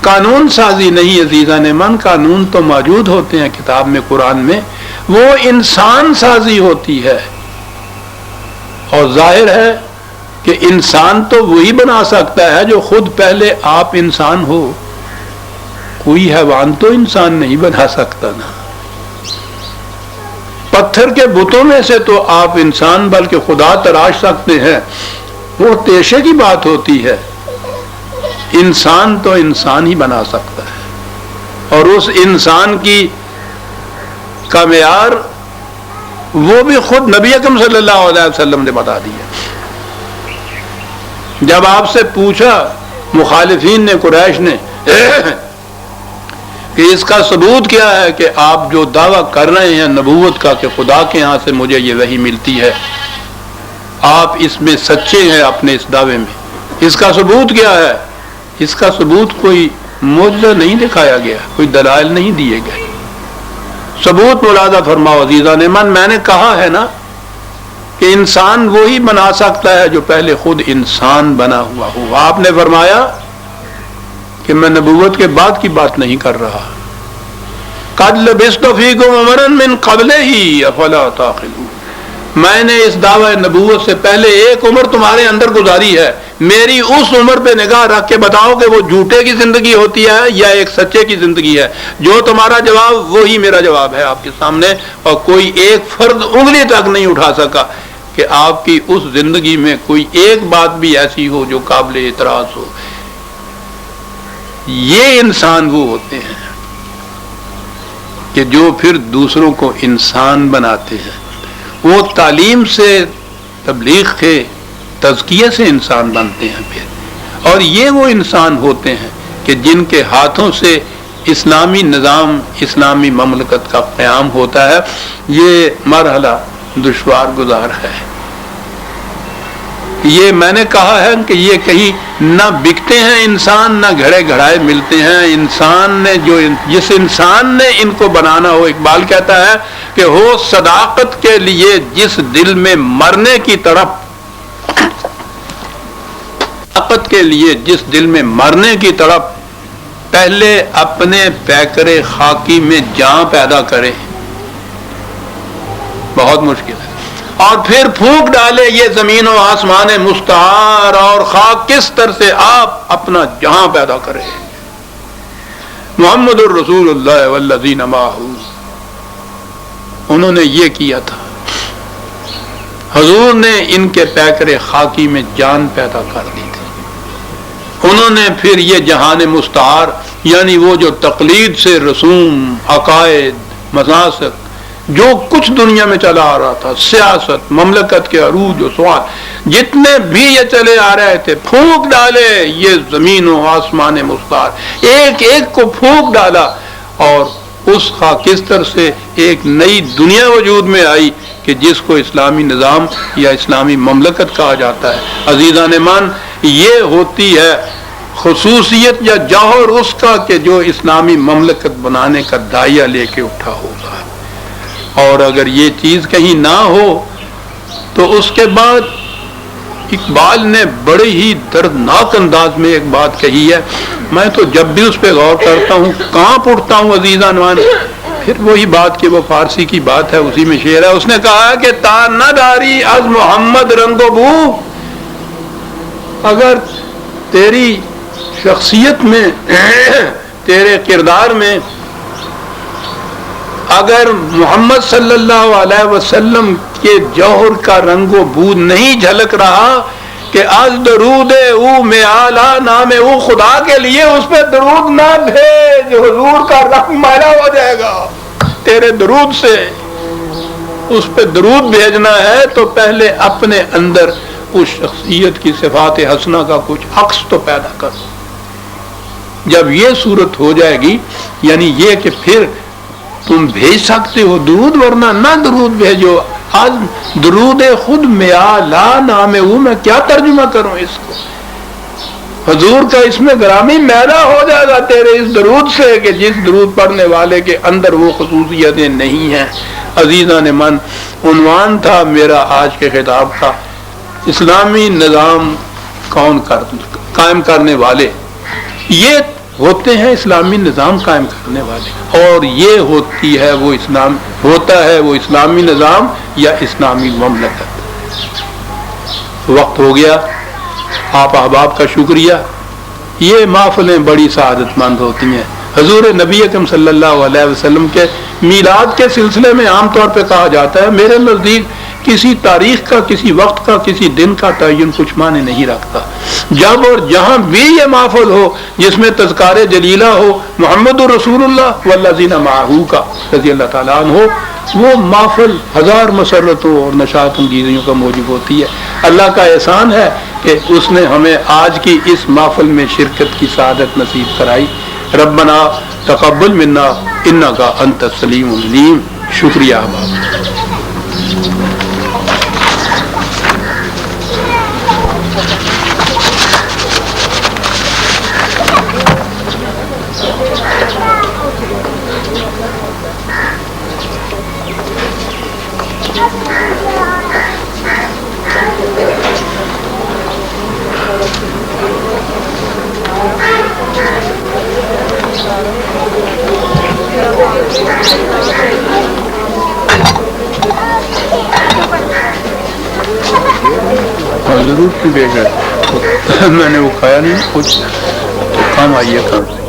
قانون سازی نہیں. عزیزان من، قانون تو موجود ہوتے ہیں کتاب میں، قرآن میں، وہ انسان سازی ہوتی ہے. اور ظاہر ہے کہ انسان تو وہی بنا سکتا ہے جو خود پہلے آپ انسان ہو. کوئی حیوان تو انسان نہیں بنا سکتا نا. پتھر کے بتوں میں سے تو آپ انسان بلکہ خدا تراش سکتے ہیں، وہ پیشے کی بات ہوتی ہے. انسان تو انسان ہی بنا سکتا ہے، اور اس انسان کا معیار وہ بھی خود نبی اکرم صلی اللہ علیہ وسلم نے بتا دیا. جب آپ سے پوچھا مخالفین نے، قریش نے، کہ اس کا ثبوت کیا ہے کہ آپ جو دعویٰ کر رہے ہیں نبوت کا کہ خدا کے ہاں سے مجھے یہ وحی ملتی ہے، آپ اس میں سچے ہیں اپنے اس دعوے میں، اس کا ثبوت کیا ہے؟ اس کا ثبوت کوئی معجزہ نہیں دکھایا گیا، کوئی دلائل نہیں دیے گئے. ثبوت ملاحظہ فرماؤ عزیزان من. میں نے کہا ہے نا کہ انسان وہی بنا سکتا ہے جو پہلے خود انسان بنا ہوا ہو. آپ نے فرمایا کہ میں نبوت کے بعد کی بات نہیں کر رہا. قد لبثت فیکم عمرا من قبلہ افلا تعقلون. میں نے اس دعوی نبوت سے پہلے ایک عمر تمہارے اندر گزاری ہے. میری اس عمر پہ نگاہ رکھ کے بتاؤ کہ وہ جھوٹے کی زندگی ہوتی ہے یا ایک سچے کی زندگی ہے. جو تمہارا جواب وہی میرا جواب ہے آپ کے سامنے، اور کوئی ایک فرد انگلی تک نہیں اٹھا سکا کہ آپ کی اس زندگی میں کوئی ایک بات بھی ایسی ہو جو قابل اعتراض ہو. یہ انسان وہ ہوتے ہیں کہ جو پھر دوسروں کو انسان بناتے ہیں. وہ تعلیم سے، تبلیغ کے تزکیے سے انسان بنتے ہیں پھر. اور یہ وہ انسان ہوتے ہیں کہ جن کے ہاتھوں سے اسلامی نظام، اسلامی مملکت کا قیام ہوتا ہے. یہ مرحلہ دشوار گزار ہے. یہ میں نے کہا ہے کہ یہ کہیں نہ بکتے ہیں انسان، نہ گھڑے گھڑائے ملتے ہیں. انسان نے جس انسان نے ان کو بنانا ہو، اقبال کہتا ہے کہ ہو صداقت کے لیے جس دل میں مرنے کی طرف، صداقت کے لیے جس دل میں مرنے کی طرف، پہلے اپنے پیکرے خاکی میں جان پیدا کرے. بہت مشکل ہے. اور پھر پھونک ڈالے یہ زمین و آسمان مستعار، اور خاک کس طرح سے آپ اپنا جہاں پیدا کرے. محمد الرسول اللہ والذین معہ، انہوں نے یہ کیا تھا. حضور نے ان کے پیکرے خاکی میں جان پیدا کر دی تھی. انہوں نے پھر یہ جہان مستعار، یعنی وہ جو تقلید سے رسوم، عقائد، مذاہب، جو کچھ دنیا میں چلا آ رہا تھا، سیاست، مملکت کے عروج و سوال، جتنے بھی یہ چلے آ رہے تھے، پھونک ڈالے یہ زمین و آسمان مستعار. ایک ایک کو پھونک ڈالا، اور اس خاکستر سے ایک نئی دنیا وجود میں آئی کہ جس کو اسلامی نظام یا اسلامی مملکت کہا جاتا ہے. عزیزان من، یہ ہوتی ہے خصوصیت یا جوہر اس کا کہ جو اسلامی مملکت بنانے کا دائیا لے کے اٹھا ہوگا. اور اگر یہ چیز کہیں نہ ہو تو اس کے بعد اقبال نے بڑے ہی دردناک انداز میں ایک بات کہی ہے. میں تو جب بھی اس پہ غور کرتا ہوں کانپ اٹھتا ہوں عزیزان. پھر وہی بات کہ وہ فارسی کی بات ہے، اسی میں شعر ہے. اس نے کہا کہ تا نہ داری از محمد رنگ و بو، اگر تیری شخصیت میں، تیرے کردار میں اگر محمد صلی اللہ علیہ وسلم کے جوہر کا رنگ و بو نہیں جھلک رہا کہ از درود او میں اعلیٰ نام او خدا کے لیے اس پہ درود نہ بھیج، حضور کا رنگ مالا ہو جائے گا. تیرے درود سے اس پہ درود بھیجنا ہے تو پہلے اپنے اندر اس شخصیت کی صفات حسنہ کا کچھ عکس تو پیدا کرو. جب یہ صورت ہو جائے گی، یعنی یہ کہ پھر تم بھیج سکتے ہو درود، ورنہ نہ درود بھیجو. آج درود خود میا لا نام او، میں کیا ترجمہ کروں اس کو؟ حضور کا اس میں گرامی میلا ہو جائے گا تیرے اس درود سے کہ جس درود پڑھنے والے کے اندر وہ خصوصیتیں نہیں ہیں. عزیزان من، عنوان تھا میرا آج کے خطاب کا، اسلامی نظام قائم کرنے والے. یہ ہوتے ہیں اسلامی نظام قائم کرنے والے، اور یہ ہوتی ہے وہ ہوتا ہے وہ اسلامی نظام یا اسلامی مملکت. وقت ہو گیا. آپ احباب کا شکریہ. یہ محفلیں بڑی سعادت مند ہوتی ہیں. حضور نبی اکرم صلی اللہ علیہ وسلم کے میلاد کے سلسلے میں عام طور پہ کہا جاتا ہے، میرے نزدیک کسی تاریخ کا، کسی وقت کا، کسی دن کا تعین کچھ معنی نہیں رکھتا. جب اور جہاں بھی یہ محفل ہو جس میں تذکار جلیلہ ہو محمد رسول اللہ والذین معہ کا رضی اللہ تعالیٰ عنہ ہو، وہ محفل ہزار مسرتوں اور نشاط انگیزیوں کا موجب ہوتی ہے. اللہ کا احسان ہے کہ اس نے ہمیں آج کی اس محفل میں شرکت کی سعادت نصیب کرائی. ربنا تقبل منا انک انت السمیع العلیم. شکریہ احباب. ضرور کی بے گئے میں نے وہ کھایا نہیں کچھ، تو کام آئیے کام.